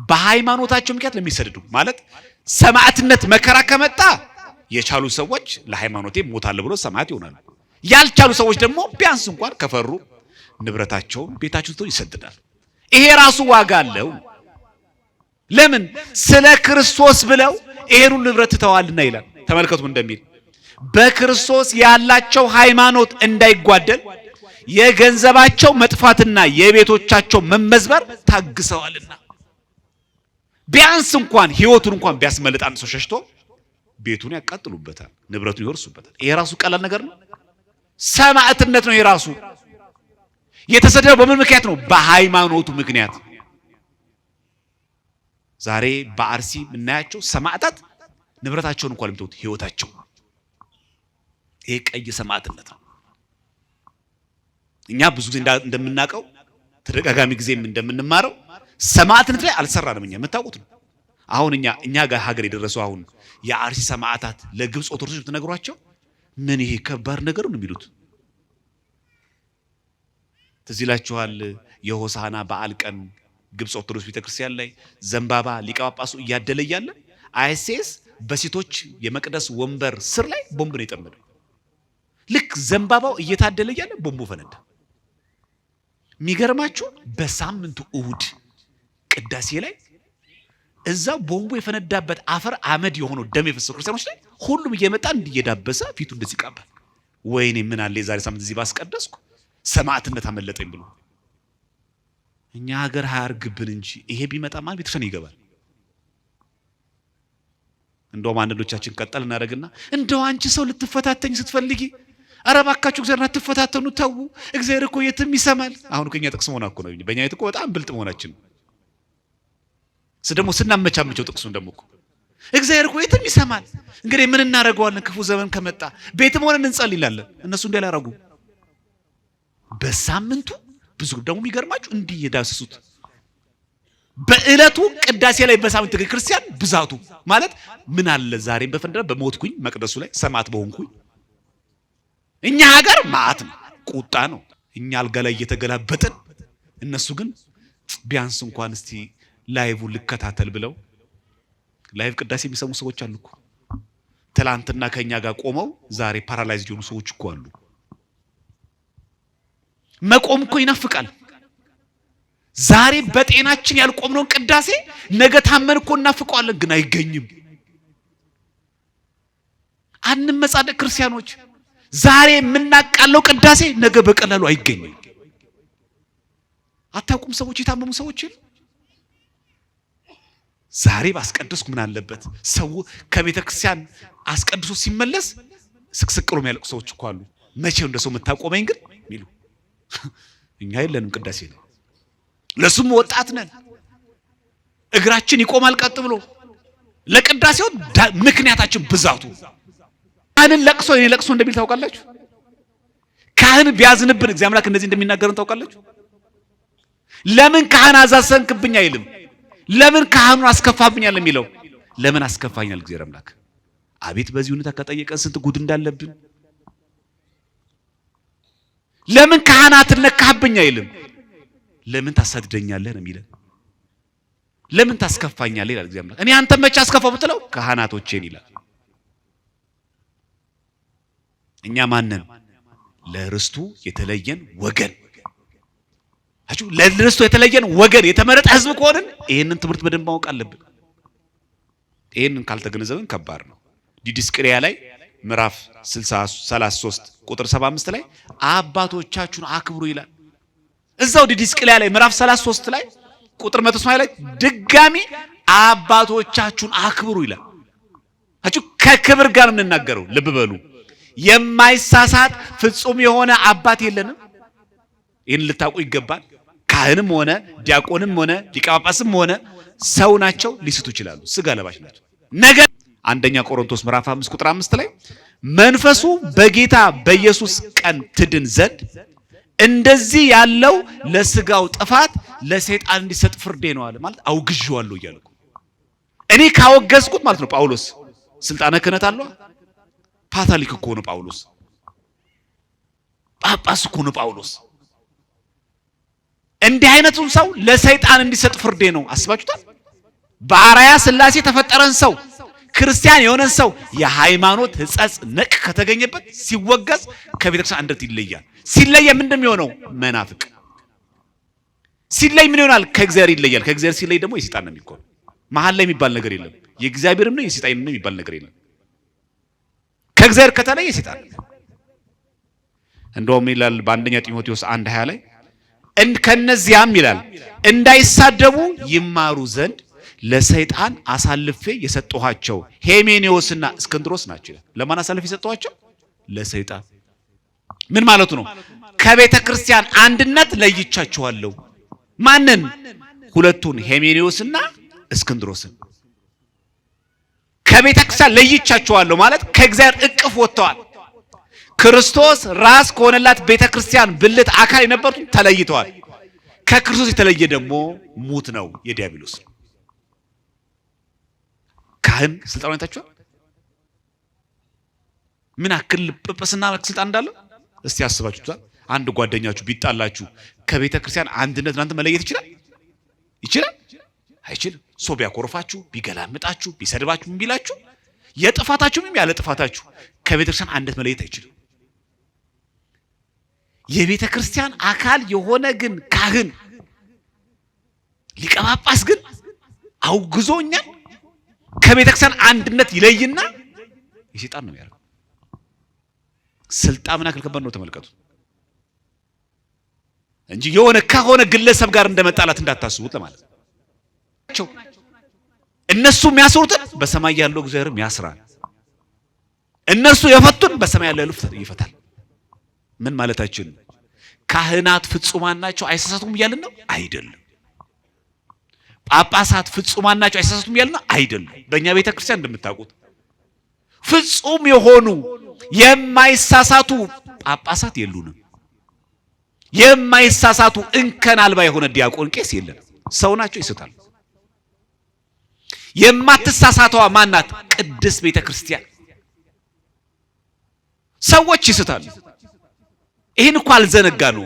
በሃይማኖታቸው ምክንያት ለሚሰደዱ ማለት ሰማዕትነት መከራ ከመጣ የቻሉ ሰዎች ለሃይማኖቴ ሞታለሁ ብሎ ሰማዕት ይሆናሉ። ያልቻሉ ሰዎች ደግሞ ቢያንስ እንኳን ከፈሩ ንብረታቸውን ቤታቸውን ትተው ይሰደዳል። ይሄ ራሱ ዋጋ አለው። ለምን? ስለ ክርስቶስ ብለው ይሄን ሁሉ ንብረት ትተዋልና ይላል። ተመልከቱ እንደሚል በክርስቶስ ያላቸው ሃይማኖት እንዳይጓደል የገንዘባቸው መጥፋትና የቤቶቻቸው መመዝበር ታግሰዋልና ቢያንስ እንኳን ህይወቱን እንኳን ቢያስመልጥ አንድ ሰው ሸሽቶ ቤቱን ያቃጥሉበታል፣ ንብረቱን ይወርሱበታል። ይሄ ራሱ ቀላል ነገር ነው? ሰማዕትነት ነው። ይሄ ራሱ የተሰደደው በምን ምክንያት ነው? በሃይማኖቱ ምክንያት። ዛሬ በአርሲ የምናያቸው ሰማዕታት ንብረታቸውን እንኳን ለምተውት ህይወታቸው፣ ይሄ ቀይ ሰማዕትነት ነው። እኛ ብዙ ጊዜ እንደምናውቀው ተደጋጋሚ ጊዜም እንደምንማረው ሰማዕትነት ላይ አልሰራንም። እኛ የምታውቁት ነው። አሁን እኛ ጋር ሀገር የደረሰው አሁን የአርሲ ሰማዕታት ለግብጽ ኦርቶዶክስ ብትነግሯቸው ምን ይሄ ከባድ ነገር ነው የሚሉት። ትዝ ይላችኋል የሆሳና በዓል ቀን ግብጽ ኦርቶዶክስ ቤተክርስቲያን ላይ ዘንባባ ሊቀ ጳጳሱ እያደለ እያለ አይኤስኤስ በሴቶች የመቅደስ ወንበር ስር ላይ ቦምብ ነው የጠመደው። ልክ ዘንባባው እየታደለ እያለ ቦምቡ ፈነዳ። የሚገርማችሁ በሳምንቱ እሁድ ቅዳሴ ላይ እዛው ቦምቡ የፈነዳበት አፈር አመድ የሆነው ደም የፈሰሰው ክርስቲያኖች ላይ ሁሉም እየመጣ እንዲየዳበሰ ፊቱ እንደዚህ ይቃባል። ወይኔ ምን አለ የዛሬ ሳምንት እዚህ ባስቀደስኩ ሰማዕትነት አመለጠኝ ብሎ። እኛ ሀገር ሃያርግብን እንጂ ይሄ ቢመጣ ማን ቤተክርስቲያን ይገባል? እንደውም አንዶቻችን ቀጠል እናደርግና እንደው አንቺ ሰው ልትፈታተኝ ስትፈልጊ ኧረ እባካችሁ እግዚአብሔርን አትፈታተኑ ተው፣ እግዚአብሔር እኮ የትም ይሰማል። አሁን እኮ እኛ ጥቅስ መሆን እኮ ነው። በእኛ ቤት እኮ በጣም ብልጥ መሆናችን ደግሞ ስናመቻመቸው ጥቅሱን ደግሞ እኮ እግዚአብሔር እኮ የትም ይሰማል። እንግዲህ ምን እናደርገዋለን? ክፉ ዘመን ከመጣ ቤትም ሆነን እንጸልይላለን። እነሱ እንዳላረጉ በሳምንቱ ብዙ ደግሞ የሚገርማችሁ እንዲህ የዳሰሱት በእለቱ ቅዳሴ ላይ በሳምንት ክርስቲያን ብዛቱ ማለት ምን አለ ዛሬም በፈንድራ በሞትኩኝ መቅደሱ ላይ ሰማዕት በሆንኩኝ። እኛ ሀገር ማዕት ነው፣ ቁጣ ነው። እኛ አልጋ ላይ እየተገላበጥን እነሱ ግን ቢያንስ እንኳን እስቲ ላይቭ ልከታተል ብለው ላይቭ ቅዳሴ የሚሰሙ ሰዎች አሉ እኮ። ትላንትና ከኛ ጋር ቆመው ዛሬ ፓራላይዝድ የሆኑ ሰዎች እኮ አሉ። መቆም እኮ ይናፍቃል። ዛሬ በጤናችን ያልቆምነውን ቅዳሴ ነገ ታመን እኮ እናፍቀዋለን፣ ግን አይገኝም። አንመጻደቅ ክርስቲያኖች። ዛሬ የምናቃለው ቅዳሴ ነገ በቀላሉ አይገኝም። አታውቁም? ሰዎች የታመሙ ሰዎች ዛሬ ባስቀድስኩ ምን አለበት? ሰው ከቤተ ክርስቲያን አስቀድሶ ሲመለስ ስቅስቅሎ የሚያለቁ ሰዎች እኮ አሉ። መቼው እንደሰው የምታቆመኝ ግን ሚሉ እኛ የለንም ቅዳሴ ነው። ለሱም ወጣት ነን። እግራችን ይቆማል ቀጥ ብሎ ለቅዳሴው ምክንያታችን ብዛቱ። ካህንን ለቅሶ የኔ ለቅሶ እንደሚል ታውቃላችሁ? ካህን ቢያዝንብን እግዚአብሔር አምላክ እንደዚህ እንደሚናገርን ታውቃላችሁ? ለምን ካህን አዛሰንክብኝ አይልም። ለምን ካህኑን አስከፋብኛል የሚለው ለምን አስከፋኛል እግዚአብሔር አምላክ። አቤት በዚህ ሁኔታ ከጠየቀን ስንት ጉድ እንዳለብን። ለምን ካህናትን ነካህብኝ አይልም። ለምን ታሳድደኛለህ ነው የሚለው። ለምን ታስከፋኛለህ ይላል እግዚአብሔር አምላክ። እኔ አንተ መቼ አስከፋው ብትለው ካህናቶቼን ይላል። እኛ ማንን? ለርስቱ የተለየን ወገን። አቹ ለርስቱ የተለየን ወገን የተመረጠ ህዝብ ከሆነን ይሄንን ትምህርት በደንብ ማወቅ አለብን። ይሄንን ካልተገነዘብን ከባድ ነው። ዲድስቅልያ ላይ ምዕራፍ 33 ቁጥር 75 ላይ አባቶቻችሁን አክብሩ ይላል። እዛው ዲድስቅልያ ላይ ምዕራፍ 33 ላይ ቁጥር 180 ላይ ድጋሚ አባቶቻችሁን አክብሩ ይላል። አቹ ከክብር ጋር እንናገረው። ልብ በሉ። የማይሳሳት ፍጹም የሆነ አባት የለንም። ይህን ልታውቁ ይገባል። ካህንም ሆነ ዲያቆንም ሆነ ሊቀ ጳጳስም ሆነ ሰው ናቸው፣ ሊስቱ ይችላሉ፣ ስጋ ለባሽ ናቸው። ነገር አንደኛ ቆሮንቶስ ምዕራፍ 5 ቁጥር 5 ላይ መንፈሱ በጌታ በኢየሱስ ቀን ትድን ዘንድ እንደዚህ ያለው ለስጋው ጥፋት ለሰይጣን እንዲሰጥ ፍርዴ ነው አለ። ማለት አውግዤዋለሁ እያልኩ እኔ ካወገዝኩት ማለት ነው። ጳውሎስ ስልጣነ ክህነት አለው። ፓትርያርክ እኮ ነው ጳውሎስ። ጳጳስ እኮ ነው ጳውሎስ። እንዲህ አይነቱን ሰው ለሰይጣን እንዲሰጥ ፍርዴ ነው። አስባችሁታል? በአርአያ ሥላሴ ተፈጠረን ሰው ክርስቲያን የሆነን ሰው የሃይማኖት ሕጸጽ ነቅ ከተገኘበት ሲወገዝ ከቤተክርስቲያን አንድነት ይለያል። ሲለየ ምንድነው የሚሆነው? መናፍቅ። ሲለይ ምን ይሆናል? ከእግዚአብሔር ይለያል። ከእግዚአብሔር ሲለይ ደግሞ የሰይጣን ነው የሚሆነው። መሃል ላይ የሚባል ነገር የለም። የእግዚአብሔርም ነው የሰይጣንም ነው የሚባል ነገር የለም። ከእግዚአብሔር ከተለየ የሰይጣን ነው። እንደውም ይላል በአንደኛ ጢሞቴዎስ 1:20 ላይ ከነዚያም ይላል እንዳይሳደቡ ይማሩ ዘንድ ለሰይጣን አሳልፌ የሰጠኋቸው ሄሜኔዎስና እስክንድሮስ ናቸው ይላል። ለማን አሳልፌ የሰጠኋቸው? ለሰይጣን። ምን ማለቱ ነው? ከቤተ ክርስቲያን አንድነት ለይቻቸዋለሁ። ማንን? ሁለቱን ሄሜኔዎስና እስክንድሮስን ከቤተ ክርስቲያን ለይቻቸዋለሁ ማለት ከእግዚአብሔር እቅፍ ወጥተዋል። ክርስቶስ ራስ ከሆነላት ቤተ ክርስቲያን ብልት አካል የነበሩት ተለይተዋል። ከክርስቶስ የተለየ ደግሞ ሙት ነው፣ የዲያብሎስ ነው። ካህን ስልጣን አይታችኋል? ምን አክል ጵጵስና ስልጣን እንዳለው እስቲ አስባችሁታል? አንድ ጓደኛችሁ ቢጣላችሁ ከቤተ ክርስቲያን አንድነት እናንተ መለየት ይችላል? ይችላል? አይችልም። ሰው ቢያኮርፋችሁ፣ ቢገላምጣችሁ፣ ቢሰድባችሁ፣ ምን ቢላችሁ የጥፋታችሁም ያለ ጥፋታችሁ ከቤተ ክርስቲያን አንድነት መለየት አይችልም። የቤተ ክርስቲያን አካል የሆነ ግን ካህን ሊቀ ጳጳስ ግን አውግዞኛል ከቤተ ክርስቲያን አንድነት ይለይና የሰይጣን ነው ያለው። ስልጣን ምናክል ከባድ ነው ተመልከቱ እንጂ የሆነ ከሆነ ግለሰብ ጋር እንደመጣላት እንዳታስቡት ለማለት ነው። እነሱ የሚያስሩትን በሰማይ ያለው እግዚአብሔርም ያስራል። እነሱ የፈቱን በሰማይ ያለው ይፈታል። ምን ማለታችን? ካህናት ፍጹማን ናቸው አይሳሳቱም እያልን ነው? አይደለም። ጳጳሳት ፍጹማን ናቸው አይሳሳቱም እያልን ነው? አይደለም። በእኛ ቤተ ክርስቲያን እንደምታውቁት ፍጹም የሆኑ የማይሳሳቱ ጳጳሳት የሉንም። የማይሳሳቱ እንከን አልባ የሆነ ዲያቆን ቄስ የለም። ሰው ናቸው፣ ይስታል። የማትሳሳተዋ ማናት? ቅድስት ቤተ ክርስቲያን። ሰዎች ይስታሉ። ይህን እኮ አልዘነጋ ነው።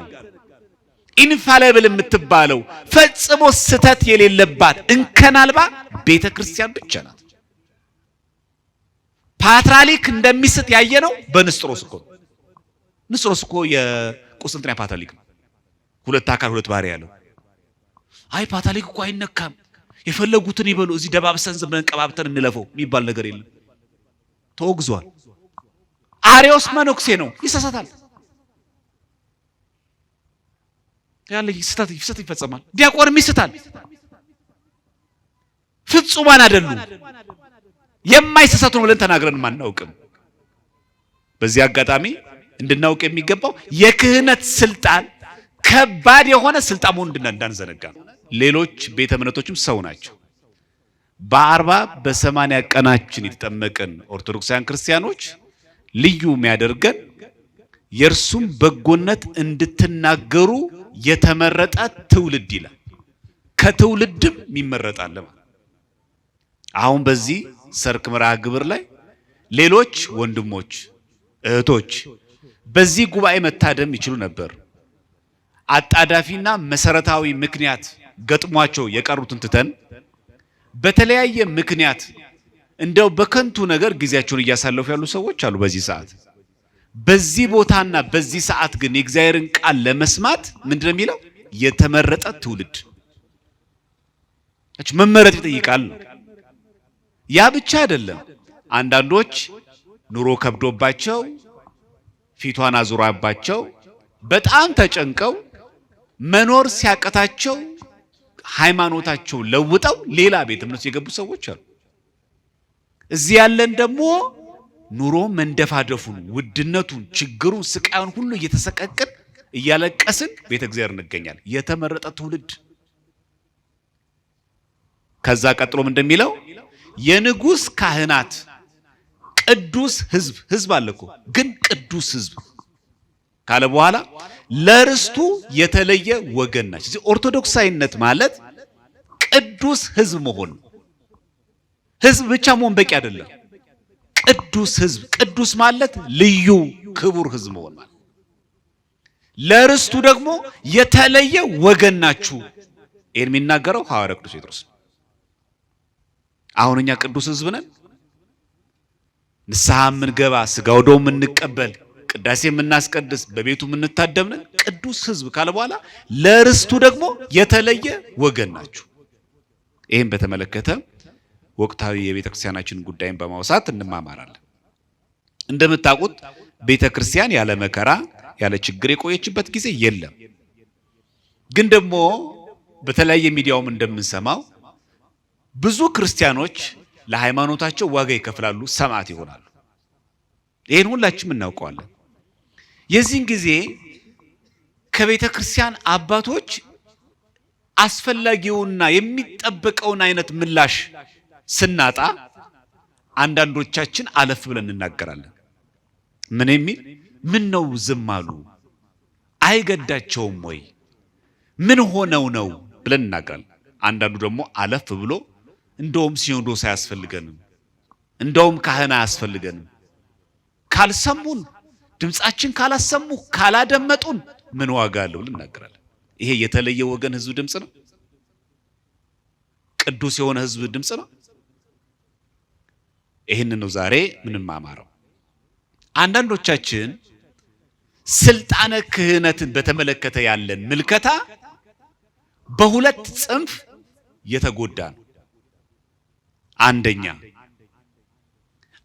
ኢንፋሊብል የምትባለው ፈጽሞ ስተት የሌለባት እንከን አልባ ቤተ ክርስቲያን ብቻ ናት። ፓትርያርክ እንደሚስት ያየነው በንስጥሮስ እኮ። ንስጥሮስ እኮ የቁስጥንጥንያ ፓትርያርክ ነው። ሁለት አካል ሁለት ባህሪ ያለው። አይ ፓትርያርክ እኮ አይነካም፣ የፈለጉትን ይበሉ፣ እዚህ ደባብሰን ዝም ብለን ቀባብተን እንለፈው የሚባል ነገር የለም። ተወግዟል። አርዮስ መነኩሴ ነው፣ ይሳሳታል። ያለ ስህተት ይፈጸማል። ዲያቆንም ይስታል። ፍጹማን አይደሉም። የማይሳሳቱ ነው ብለን ተናግረን ማናውቅም። በዚህ አጋጣሚ እንድናውቅ የሚገባው የክህነት ስልጣን ከባድ የሆነ ስልጣን መሆኑን እንዳንዘነጋ። ሌሎች ቤተ እምነቶችም ሰው ናቸው። በ40 በ80 ቀናችን የተጠመቀን ኦርቶዶክሳውያን ክርስቲያኖች ልዩ የሚያደርገን የእርሱም በጎነት እንድትናገሩ የተመረጠ ትውልድ ይላል። ከትውልድም ይመረጣል ማለት። አሁን በዚህ ሰርክ መርሃ ግብር ላይ ሌሎች ወንድሞች እህቶች በዚህ ጉባኤ መታደም ይችሉ ነበር። አጣዳፊና መሰረታዊ ምክንያት ገጥሟቸው የቀሩትን ትተን በተለያየ ምክንያት እንደው በከንቱ ነገር ጊዜያቸውን እያሳለፉ ያሉ ሰዎች አሉ በዚህ ሰዓት። በዚህ ቦታና በዚህ ሰዓት ግን የእግዚአብሔርን ቃል ለመስማት ምንድነው የሚለው? የተመረጠ ትውልድ። መመረጥ ይጠይቃል። ያ ብቻ አይደለም። አንዳንዶች ኑሮ ከብዶባቸው ፊቷን አዙራባቸው በጣም ተጨንቀው መኖር ሲያቀታቸው ሃይማኖታቸው ለውጠው ሌላ ቤተ እምነት የገቡ ሰዎች አሉ። እዚህ ያለን ደግሞ ኑሮ መንደፋደፉን፣ ውድነቱን፣ ችግሩን፣ ስቃዩን ሁሉ እየተሰቀቅን እያለቀስን ቤተ እግዚአብሔር እንገኛለን። የተመረጠ ትውልድ። ከዛ ቀጥሎም እንደሚለው የንጉስ ካህናት ቅዱስ ሕዝብ። ሕዝብ አለኮ ግን ቅዱስ ሕዝብ ካለ በኋላ ለርስቱ የተለየ ወገን ናቸው። እዚህ ኦርቶዶክሳዊነት ማለት ቅዱስ ሕዝብ መሆን ነው። ሕዝብ ብቻ መሆን በቂ አይደለም። ቅዱስ ሕዝብ፣ ቅዱስ ማለት ልዩ ክቡር ሕዝብ መሆን ማለት። ለርስቱ ደግሞ የተለየ ወገን ናችሁ። ይህን የሚናገረው ሐዋርያው ቅዱስ ጴጥሮስ። አሁን እኛ ቅዱስ ህዝብ ነን? ንስሐ የምንገባ ስጋው ደሙ የምንቀበል ቅዳሴ የምናስቀድስ በቤቱ የምንታደም ነን? ቅዱስ ህዝብ ካለ በኋላ ለርስቱ ደግሞ የተለየ ወገን ናችሁ። ይሄን በተመለከተ ወቅታዊ የቤተክርስቲያናችን ጉዳይን በማውሳት እንማማራለን። እንደምታውቁት ቤተክርስቲያን ያለ መከራ ያለ ችግር የቆየችበት ጊዜ የለም። ግን ደግሞ በተለያየ ሚዲያውም እንደምንሰማው ብዙ ክርስቲያኖች ለሃይማኖታቸው ዋጋ ይከፍላሉ፣ ሰማዕት ይሆናሉ። ይሄን ሁላችንም እናውቀዋለን። የዚህን ጊዜ ከቤተ ክርስቲያን አባቶች አስፈላጊውና የሚጠበቀውን አይነት ምላሽ ስናጣ አንዳንዶቻችን አለፍ ብለን እናገራለን። ምን የሚል ምን ነው ዝም አሉ? አይገዳቸውም ወይ? ምን ሆነው ነው ብለን እናገራለን። አንዳንዱ ደግሞ አለፍ ብሎ እንደውም ሲኖዶስ አያስፈልገንም፣ እንደውም ካህን አያስፈልገንም፣ ካልሰሙን ድምጻችን ካላሰሙ ካላደመጡን ምን ዋጋ አለው ብለን እናገራለን። ይሄ የተለየ ወገን ህዝብ ድምጽ ነው? ቅዱስ የሆነ ህዝብ ድምጽ ነው? ይሄንን ነው ዛሬ ምንም ማማረው። አንዳንዶቻችን ስልጣነ ክህነትን በተመለከተ ያለን ምልከታ በሁለት ጽንፍ የተጎዳ ነው። አንደኛ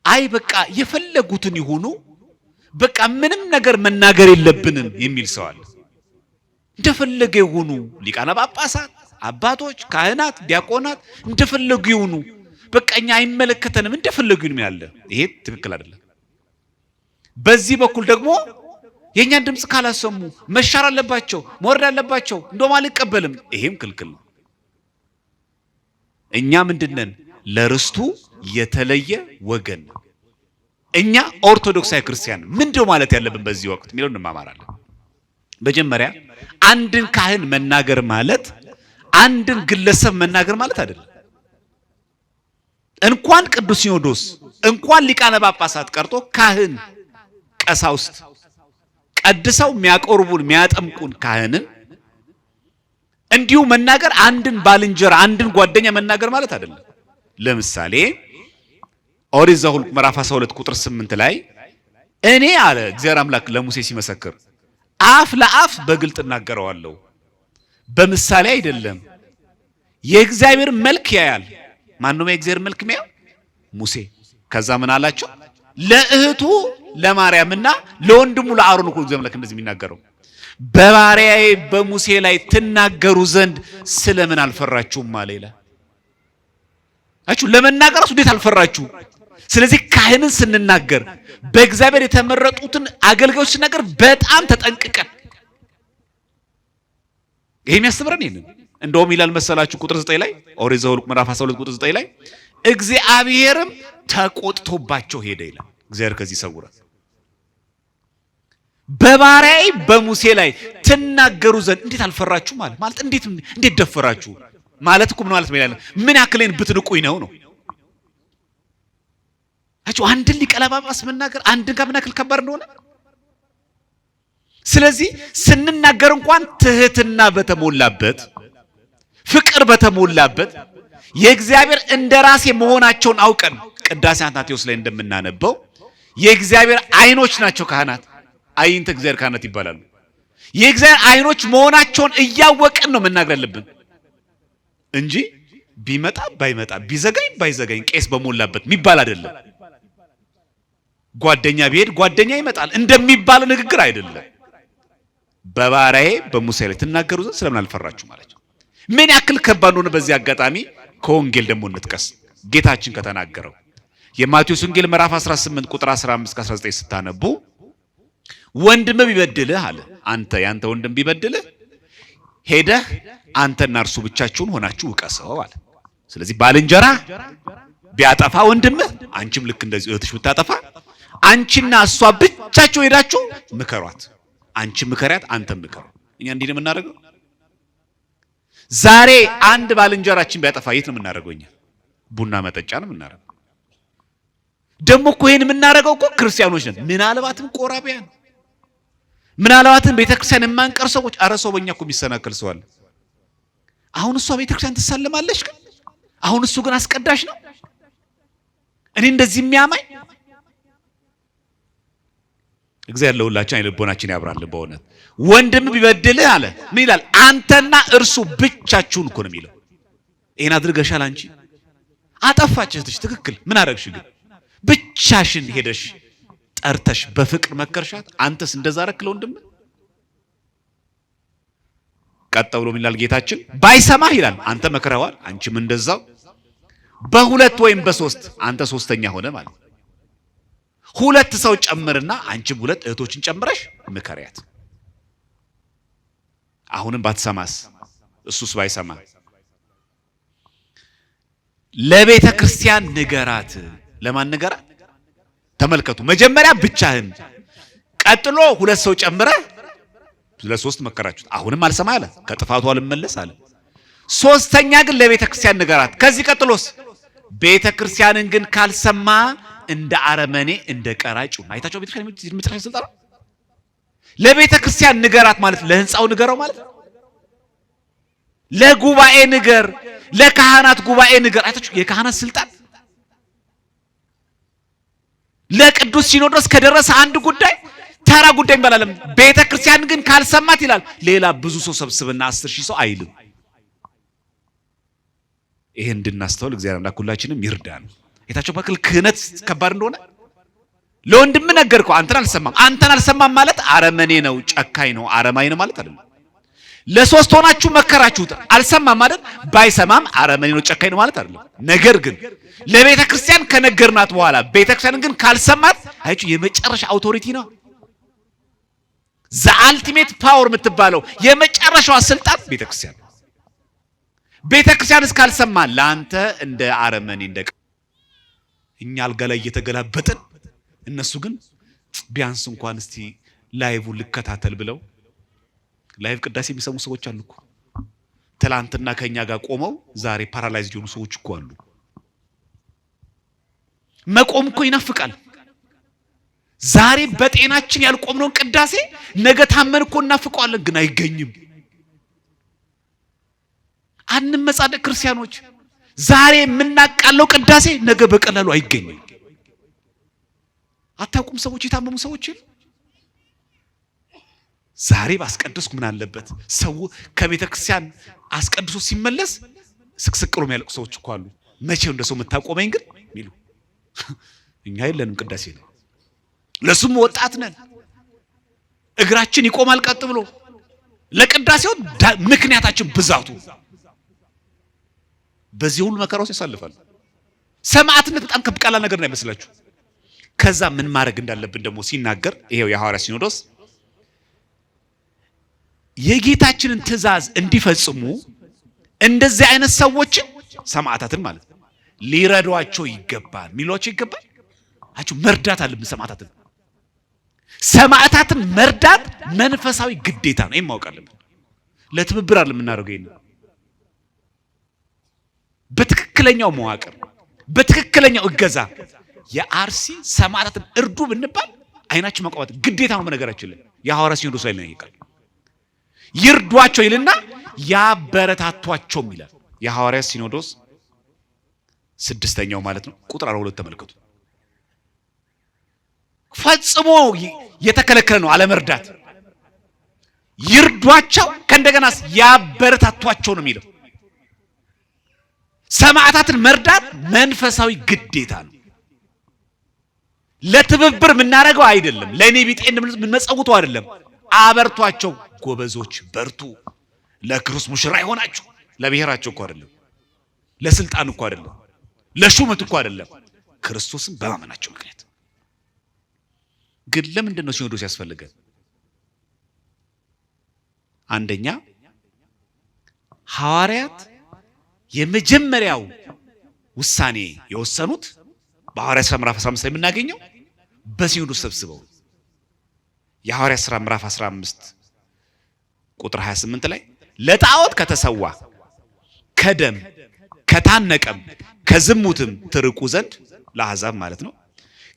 አይ በቃ የፈለጉትን ይሁኑ፣ በቃ ምንም ነገር መናገር የለብንም የሚል ሰው አለ። እንደፈለገ ይሁኑ፣ ሊቃነ ጳጳሳት፣ አባቶች፣ ካህናት፣ ዲያቆናት እንደፈለጉ ይሁኑ፣ በቃ እኛ አይመለከተንም እንደፈለጉ ይሁኑ ያለ። ይሄ ትክክል አይደለም። በዚህ በኩል ደግሞ የኛን ድምጽ ካላሰሙ መሻር አለባቸው፣ መወረድ አለባቸው፣ እንደውም አልቀበልም፣ ይሄም ክልክል ነው። እኛ ምንድነን? ለርስቱ የተለየ ወገን። እኛ ኦርቶዶክሳዊ ክርስቲያን ምንድነው ማለት ያለብን በዚህ ወቅት የሚለውን እንማማራለን። መጀመሪያ አንድን ካህን መናገር ማለት አንድን ግለሰብ መናገር ማለት አይደለም። እንኳን ቅዱስ ሲኖዶስ እንኳን ሊቃነ ጳጳሳት ቀርቶ ካህን፣ ቀሳውስት ቀድሰው የሚያቆርቡን የሚያጠምቁን ካህንን እንዲሁ መናገር አንድን ባልንጀራ አንድን ጓደኛ መናገር ማለት አይደለም። ለምሳሌ ኦሪት ዘኍልቍ ምዕራፍ 12 ቁጥር 8 ላይ እኔ አለ እግዚአብሔር አምላክ ለሙሴ ሲመሰክር አፍ ለአፍ በግልጥ እናገረዋለሁ፣ በምሳሌ አይደለም። የእግዚአብሔር መልክ ያያል። ማንነው የእግዚአብሔር መልክ የሚያየው? ሙሴ። ከዛ ምን አላቸው? ለእህቱ ለማርያምና ለወንድሙ ለአሮን እኮ እግዚአብሔር መልክ እንደዚህ የሚናገረው በባሪያዬ በሙሴ ላይ ትናገሩ ዘንድ ስለምን አልፈራችሁም አለ ይላል። አቹ ለመናገር እንዴት አልፈራችሁ? ስለዚህ ካህንን ስንናገር በእግዚአብሔር የተመረጡትን አገልጋዮች ስንናገር በጣም ተጠንቅቀን ይሄ የሚያስተምረን ይሄንን እንደውም ይላል መሰላችሁ ቁጥር 9 ላይ ኦሪት ዘኍልቍ ምዕራፍ 12 ቁጥር 9 ላይ እግዚአብሔርም ተቆጥቶባቸው ሄደ ይላል። እግዚአብሔር ከዚህ ይሰውራል። በባሪያዬ በሙሴ ላይ ትናገሩ ዘንድ እንዴት አልፈራችሁ ማለት እንዴት ደፈራችሁ ማለት እኮ ምን ማለት ነው? ምን ያክልን ብትንቁኝ ነው? አቹ አንድን ሊቀ ጳጳስ መናገር አንድን ካህን መናገር ከባድ እንደሆነ። ስለዚህ ስንናገር እንኳን ትህትና በተሞላበት ፍቅር በተሞላበት የእግዚአብሔር እንደራሴ መሆናቸውን አውቀን ቅዳሴ አትናቴዎስ ላይ እንደምናነበው የእግዚአብሔር አይኖች ናቸው ካህናት፣ አይንተ እግዚአብሔር ካህናት ይባላሉ። የእግዚአብሔር አይኖች መሆናቸውን እያወቅን ነው መናገር ያለብን እንጂ ቢመጣ ባይመጣ ቢዘጋኝ ባይዘጋኝ ቄስ በሞላበት የሚባል አይደለም። ጓደኛ ቢሄድ ጓደኛ ይመጣል እንደሚባል ንግግር አይደለም። በባሪያዬ በሙሴ ላይ ትናገሩ ዘንድ ስለምን አልፈራችሁ ማለት ነው። ምን ያክል ከባድ እንደሆነ በዚህ አጋጣሚ ከወንጌል ደግሞ እንጥቀስ። ጌታችን ከተናገረው የማቴዎስ ወንጌል ምዕራፍ 18 ቁጥር 15-19 ስታነቡ ወንድም ቢበድልህ አለ ያንተ ወንድም ቢበድልህ ሄደህ አንተና እርሱ ብቻችሁን ሆናችሁ ውቀሰው አለ። ስለዚህ ባልንጀራ ቢያጠፋ ወንድምህ አንቺም ልክ እንደዚህ እህትሽ ብታጠፋ አንቺና እሷ ብቻችሁ ሄዳችሁ ምከሯት። አንቺ ምከሪያት፣ አንተም ምከሩ። እኛ እንዲህ ነው የምናደርገው። ዛሬ አንድ ባልንጀራችን ቢያጠፋ የት ነው የምናደርገው? እኛ ቡና መጠጫ ነው የምናደርገው። ደግሞ እኮ ይሄን የምናደርገው እኮ ክርስቲያኖች ነን። ምናልባትም ቆራቢያን፣ ምናልባትም ቤተክርስቲያን የማንቀር ሰዎች። ኧረ ሰው በእኛ እኮ የሚሰናከል ሰው አለ። አሁን እሷ ቤተክርስቲያን ትሳለማለች፣ ግን አሁን እሱ ግን አስቀዳሽ ነው። እኔ እንደዚህ የሚያማኝ እግዚአብሔር ለሁላችን አይልቦናችን ያብራል። በእውነት ወንድም ቢበድልህ አለ ምን ይላል? አንተና እርሱ ብቻችሁን እኮ ነው የሚለው። ይሄን አድርገሻል አንቺ አጠፋችሽ፣ ትክክል። ምን አደረግሽ ግን? ብቻሽን ሄደሽ ጠርተሽ በፍቅር መከርሻት። አንተስ እንደዛ ረክ ለወንድም? ቀጥሎ ምን ይላል ጌታችን? ባይሰማህ ይላል አንተ መከረዋል፣ አንቺም እንደዛው። በሁለት ወይም በሶስት አንተ ሶስተኛ ሆነ ማለት ሁለት ሰው ጨምርና አንቺም ሁለት እህቶችን ጨምረሽ ምከሪያት። አሁንም ባትሰማስ? እሱስ ባይሰማ ለቤተ ክርስቲያን ንገራት። ለማን ንገራት? ተመልከቱ። መጀመሪያ ብቻህን፣ ቀጥሎ ሁለት ሰው ጨምረህ ለሶስት መከራችሁት። አሁንም አልሰማ አለ፣ ከጥፋቱ አልመለስ አለ። ሶስተኛ ግን ለቤተ ክርስቲያን ንገራት። ከዚህ ቀጥሎስ ቤተ ክርስቲያንን ግን ካልሰማ እንደ አረመኔ እንደ ቀራጭ አይታችሁ ቤተ ክርስቲያን የምትረሽ ስልጣን ለቤተ ክርስቲያን ንገራት ማለት ለህንጻው ንገረው ማለት ነው። ለጉባኤ ንገር፣ ለካህናት ጉባኤ ንገር። አይታችሁ የካህናት ስልጣን ለቅዱስ ሲኖዶስ ከደረሰ አንድ ጉዳይ ተራ ጉዳይ እንበላለን። ቤተ ክርስቲያን ግን ካልሰማት ይላል ሌላ ብዙ ሰው ሰብስብና 10,000 ሰው አይልም። ይሄ እንድናስተውል እግዚአብሔር አምላክ ሁላችንም ይርዳን። የታቸው በክል ክህነት ከባድ እንደሆነ ለወንድም ነገርከው፣ አንተን አልሰማም ማለት አረመኔ ነው፣ ጨካኝ ነው፣ አረማይ ነው ማለት አይደለም። ለሶስት ሆናችሁ መከራችሁት አልሰማም ማለት ባይሰማም አረመኔ ነው፣ ጨካኝ ነው ማለት አይደለም። ነገር ግን ለቤተ ክርስቲያን ከነገርናት በኋላ ቤተ ክርስቲያን ግን ካልሰማት አይቹ የመጨረሻ አውቶሪቲ ነው። ዘአልቲሜት ፓወር የምትባለው የመጨረሻዋ ስልጣን ቤተ ክርስቲያን። ቤተ ክርስቲያን እስካልሰማ ላንተ እንደ አረመኔ እንደ እኛ አልጋ ላይ እየተገላበጥን እነሱ ግን ቢያንስ እንኳን እስቲ ላይቭ ልከታተል ብለው ላይቭ ቅዳሴ የሚሰሙ ሰዎች አሉ እኮ። ትላንትና ከኛ ጋር ቆመው ዛሬ ፓራላይዝድ የሆኑ ሰዎች እኮ አሉ። መቆም እኮ ይናፍቃል። ዛሬ በጤናችን ያልቆምነውን ቅዳሴ ነገ ታመን እኮ እናፍቀዋለን፣ ግን አይገኝም። አንመጻደቅ ክርስቲያኖች። ዛሬ የምናቃለው ቅዳሴ ነገ በቀላሉ አይገኝም። አታውቁም ሰዎች የታመሙ ሰዎች ዛሬ ባስቀድስኩ ምን አለበት? ሰው ከቤተ ክርስቲያን አስቀድሶ ሲመለስ ስቅስቅሎ የሚያለቅሱ ሰዎች እኮ አሉ። መቼው እንደሰው የምታቆመኝ ግን ሚሉ እኛ የለንም ቅዳሴ ላይ። ለሱም ወጣት ነን፣ እግራችን ይቆማል ቀጥ ብሎ። ለቅዳሴው ምክንያታችን ብዛቱ በዚህ ሁሉ መከራ ውስጥ ያሳልፋል። ሰማዕትነት በጣም ቀላል ነገር ነው አይመስላችሁ? ከዛ ምን ማድረግ እንዳለብን ደግሞ ሲናገር ይሄው የሐዋርያ ሲኖዶስ የጌታችንን ትእዛዝ እንዲፈጽሙ እንደዚህ አይነት ሰዎች ሰማዕታትን ማለት ነው ሊረዷቸው ይገባል፣ ሚሏቸው ይገባል። አችሁ መርዳት አለብን ሰማዕታትን። ሰማዕታትን መርዳት መንፈሳዊ ግዴታ ነው። ማወቅ አለብን። ለትብብር አይደለም የምናደርገው። ይሄን በትክክለኛው መዋቅር በትክክለኛው እገዛ የአርሲ ሰማዕታትን እርዱ ብንባል አይናችን መቋቋት ግዴታ ነው። በነገራችን ላይ የሐዋርያ ሲኖዶስ ላይ ነው ይቃል ይርዷቸው ይልና ያበረታቷቸው ይላል። የሐዋርያ ሲኖዶስ 6ኛው ማለት ነው ቁጥር 42 ተመልከቱ። ፈጽሞ የተከለከለ ነው አለመርዳት። ይርዷቸው ከእንደገናስ ያበረታቷቸው ነው የሚለው። ሰማዕታትን መርዳት መንፈሳዊ ግዴታ ነው። ለትብብር የምናደርገው አይደለም። ለኔ ቢጤ እንደምንመጸውተው አይደለም። አበርቷቸው፣ ጎበዞች በርቱ፣ ለክርስቶስ ሙሽራ ይሆናችሁ። ለብሔራቸው እኮ አይደለም፣ ለስልጣን እኮ አይደለም፣ ለሹመት እኮ አይደለም፣ ክርስቶስን በማመናቸው ምክንያት። ግን ለምንድን ነው ሲኖዶስ ያስፈልጋል? አንደኛ ሐዋርያት የመጀመሪያው ውሳኔ የወሰኑት በሐዋርያት ሥራ ምዕራፍ 15 ላይ የምናገኘው በሲኖዶስ ሰብስበው የሐዋርያት ሥራ ምዕራፍ 15 ቁጥር 28 ላይ ለጣዖት ከተሰዋ ከደም ከታነቀም ከዝሙትም ትርቁ ዘንድ ለአሕዛብ ማለት ነው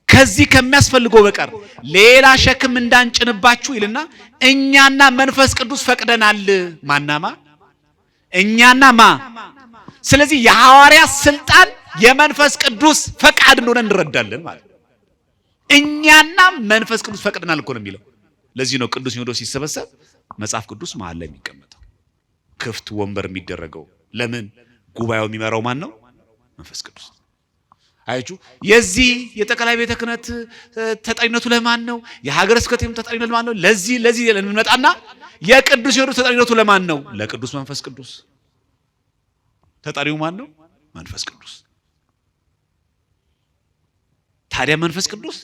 ከዚህ ከሚያስፈልገው በቀር ሌላ ሸክም እንዳንጭንባችሁ ይልና እኛና መንፈስ ቅዱስ ፈቅደናል። ማናማ እኛና ስለዚህ የሐዋርያ ስልጣን የመንፈስ ቅዱስ ፈቃድ እንደሆነ እንረዳለን ማለት ነው። እኛና መንፈስ ቅዱስ ፈቅደናል እኮ ነው የሚለው። ለዚህ ነው ቅዱስ ሲኖዶስ ሲሰበሰብ መጽሐፍ ቅዱስ መሃል ላይ የሚቀመጠው ክፍት ወንበር የሚደረገው። ለምን? ጉባኤው የሚመራው ማን ነው? መንፈስ ቅዱስ። አያችሁ፣ የዚህ የጠቅላይ ቤተ ክህነት ተጠሪነቱ ለማን ነው? የሀገረ ስብከቱ ተጠሪነቱ ለማን ነው? ለዚህ ለምንመጣና የቅዱስ ሲኖዶስ ተጠሪነቱ ለማን ነው? ለቅዱስ መንፈስ ቅዱስ። ተጠሪው ማን ነው? መንፈስ ቅዱስ። ታዲያ መንፈስ ቅዱስ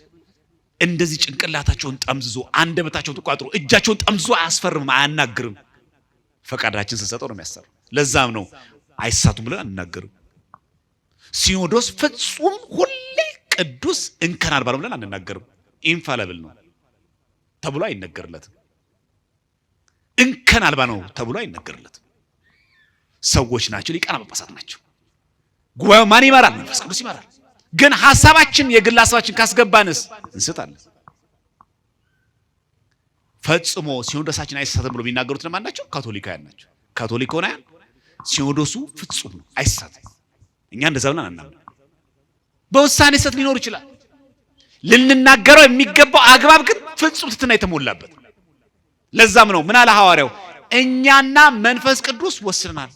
እንደዚህ ጭንቅላታቸውን ጠምዝዞ አንደበታቸውን ተቋጥሮ እጃቸውን ጠምዝዞ አያስፈርምም፣ አያናግርም። ፈቃዳችን ስንሰጠው ነው የሚያሰራው። ለዛም ነው አይሳቱም ብለን አንናገርም። ሲኖዶስ ፍጹም ሁሌ ቅዱስ እንከን አልባ ነው ብለን አንናገርም። ኢንፋሊብል ነው ተብሎ አይነገርለትም። እንከን አልባ ነው ተብሎ አይነገርለትም። ሰዎች ናቸው፣ ሊቃነ ጳጳሳት ናቸው። ጉባኤው ማን ይመራል? መንፈስ ቅዱስ ይመራል። ግን ሐሳባችን የግል ሐሳባችን ካስገባንስ እንስታለን። ፈጽሞ ሲኖዶሳችን አይሳተም ብሎ የሚናገሩት ለማን ናቸው? ካቶሊካውያን ናቸው። ካቶሊካውያን ሲኖዶሱ ፍጹም ነው፣ አይሳተም። እኛ እንደዛ ብለን አናምንም። በውሳኔ ስህተት ሊኖር ይችላል። ልንናገረው የሚገባው አግባብ ግን ፍጹም ትሕትና የተሞላበት። ለዛም ነው ምን አለ ሐዋርያው? እኛና መንፈስ ቅዱስ ወስነናል።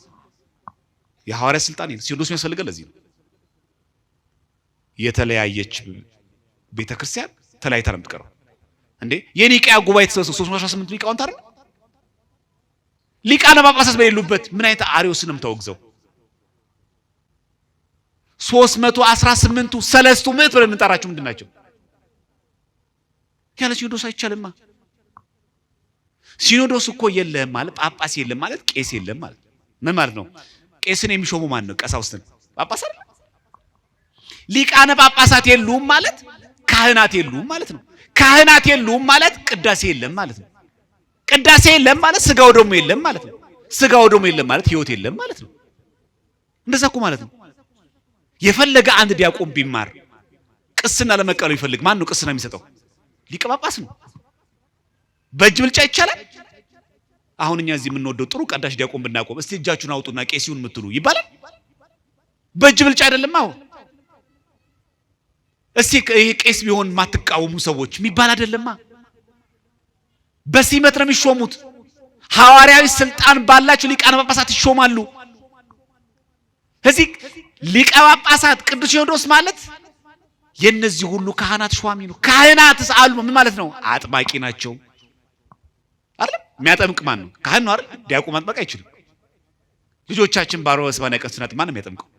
የሐዋርያ ስልጣን ነው። ሲኖዶስ የሚያስፈልገው ለዚህ ነው። የተለያየች ቤተክርስቲያን ተለያይታ ነው የምትቀረው እንዴ? የኒቅያ ጉባኤ ተሰብስቦ 318 ሊቃውንት አይደል? ሊቃነ ጳጳሳት በሌሉበት ምን አይነት አርዮስንም ተወግዘው 318ቱ ሰለስቱ ምዕት ብለን እንጠራቸው ምንድን ናቸው? ያለ ሲኖዶስ አይቻልማ። ሲኖዶስ እኮ የለም ማለት ጳጳስ የለም ማለት ቄስ የለም ማለት ምን ማለት ነው? ቄስን የሚሾሙ ማን ነው? ቀሳውስትን ጳጳስ አይደል? ሊቃነ ጳጳሳት የሉም ማለት ካህናት የሉም ማለት ነው። ካህናት የሉም ማለት ቅዳሴ የለም ማለት ነው። ቅዳሴ የለም ማለት ስጋው ደሙ የለም ማለት ነው። ስጋው ደሙ የለም ማለት ሕይወት የለም ማለት ነው። እንደዛ እኮ ማለት ነው። የፈለገ አንድ ዲያቆን ቢማር ቅስና ለመቀበል ይፈልግ ማን ነው ቅስና የሚሰጠው? ሊቀ ጳጳስ ነው። በእጅ ብልጫ ይቻላል? አሁን እኛ እዚህ የምንወደው ጥሩ ቀዳሽ ዲያቆን ብናቆም እስቲ እጃችሁን አውጡና ቄሲውን የምትሉ ይባላል? በእጅ ብልጫ አይደለም። አሁን እስቲ ይሄ ቄስ ቢሆን ማትቃወሙ ሰዎች የሚባል አይደለማ። በሲመት ነው የሚሾሙት። ሐዋርያዊ ስልጣን ባላቸው ሊቃነ ጳጳሳት ይሾማሉ። እዚህ ሊቀ ጳጳሳት ቅዱስ ሲኖዶስ ማለት የነዚህ ሁሉ ካህናት ሿሚ ነው። ካህናትስ አሉ ምን ማለት ነው? አጥባቂ ናቸው አይደል? የሚያጠምቅ ማን ነው? ካህን ነው አይደል? ዲያቆን ማጥመቅ አይችልም። ልጆቻችን ባሮ ስባና ቀስናት ማን ነው የሚያጠምቀው?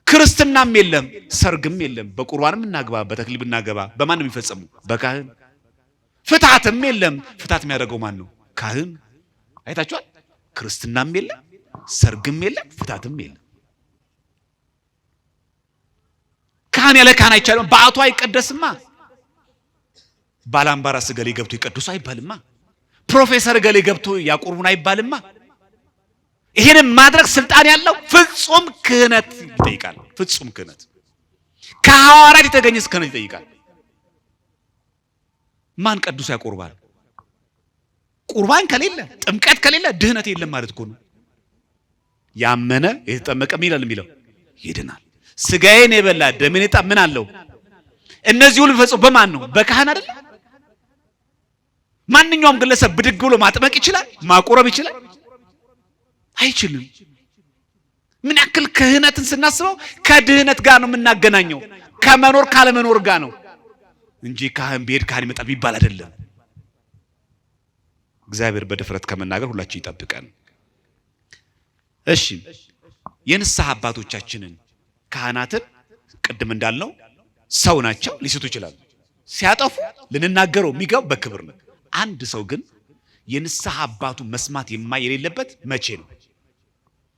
ክርስትናም የለም፣ ሰርግም የለም። በቁርባንም እናግባ በተክሊል እናገባ በማን ነው የሚፈጸሙ? በካህን። ፍትሐትም የለም። ፍትሐት የሚያደርገው ማን ነው? ካህን። አይታችኋል? ክርስትናም የለም፣ ሰርግም የለም፣ ፍትሐትም የለም። ካህን ያለ ካህን አይቻልም። በአቱ አይቀደስማ። ባላምባራስ ገሌ ገብቶ ይቀድሱ አይባልማ። ፕሮፌሰር ገሌ ገብቶ ያቆርቡን አይባልማ። ይሄንን ማድረግ ስልጣን ያለው ፍጹም ክህነት ይጠይቃል። ፍጹም ክህነት ከሐዋርያት የተገኘ ክህነት ይጠይቃል። ማን ቀድሶ ያቆርባል? ቁርባን ከሌለ ጥምቀት ከሌለ ድህነት የለም ማለት እኮ ነው። ያመነ የተጠመቀ ምን ይላል የሚለው ይድናል። ስጋዬን የበላ ደሜን የጠጣ ምን አለው? እነዚህ ሁሉ ፈጽሞ በማን ነው? በካህን አይደል? ማንኛውም ግለሰብ ብድግ ብሎ ማጥመቅ ይችላል? ማቆረብ ይችላል? አይችልም። ምን ያክል ክህነትን ስናስበው ከድህነት ጋር ነው የምናገናኘው፣ ከመኖር ካለመኖር ጋር ነው እንጂ ካህን ቢሄድ ካህን ይመጣል ቢባል አይደለም። እግዚአብሔር በድፍረት ከመናገር ሁላችን ይጠብቀን። እሺ የንስሐ አባቶቻችንን ካህናትን ቅድም እንዳልነው ሰው ናቸው፣ ሊስቱ ይችላሉ። ሲያጠፉ ልንናገረው የሚገባው በክብር ነው። አንድ ሰው ግን የንስሐ አባቱ መስማት የሌለበት መቼ ነው?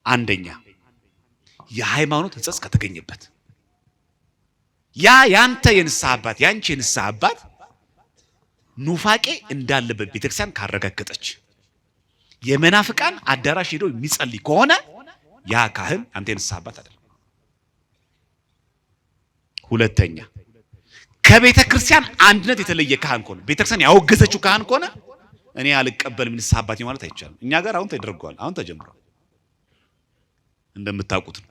አንደኛ የሃይማኖት ሕጸጽ ከተገኘበት። ያ ያንተ የንስሐ አባት ያንቺ የንስሐ አባት ኑፋቄ እንዳለበት ቤተክርስቲያን ካረጋገጠች፣ የመናፍቃን አዳራሽ ሄዶ የሚጸልይ ከሆነ ያ ካህን አንተ የንስሐ አባት አይደለም። ሁለተኛ ከቤተ ክርስቲያን አንድነት የተለየ ካህን ከሆነ ቤተክርስቲያን ያወገዘችው ካህን ከሆነ እኔ አልቀበልም ንስሐ አባቴ ማለት አይቻልም። እኛ ጋር አሁን ተደርጓል፣ አሁን ተጀምሯል። እንደምታውቁት ነው።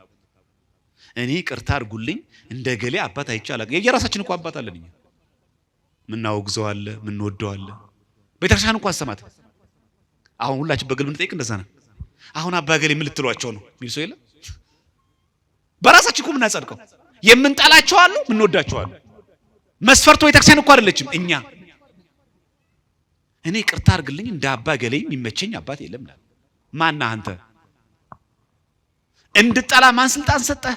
እኔ ይቅርታ አድርጉልኝ እንደ ገሌ አባት አይቻላል። የየራሳችን እኮ አባት አለን እኛ ምናወግዘው አለ ምንወደው አለ። ቤተክርስቲያን እንኳን አሰማት። አሁን ሁላችን በግል ምን ጠይቅ እንደዛ ነው። አሁን አባ ገሌ ምን ልትሏቸው ነው የሚል ሰው የለም። በራሳችን እኮ ምናጸድቀው የምንጣላቸው አሉ ምንወዳቸው አሉ። መስፈርቱ ቤተክርስቲያን እኮ አይደለችም እኛ። እኔ ይቅርታ አድርግልኝ እንደ አባ ገሌ የሚመቸኝ አባት የለም። ማና አንተ እንድጠላ ማን ስልጣን ሰጠህ?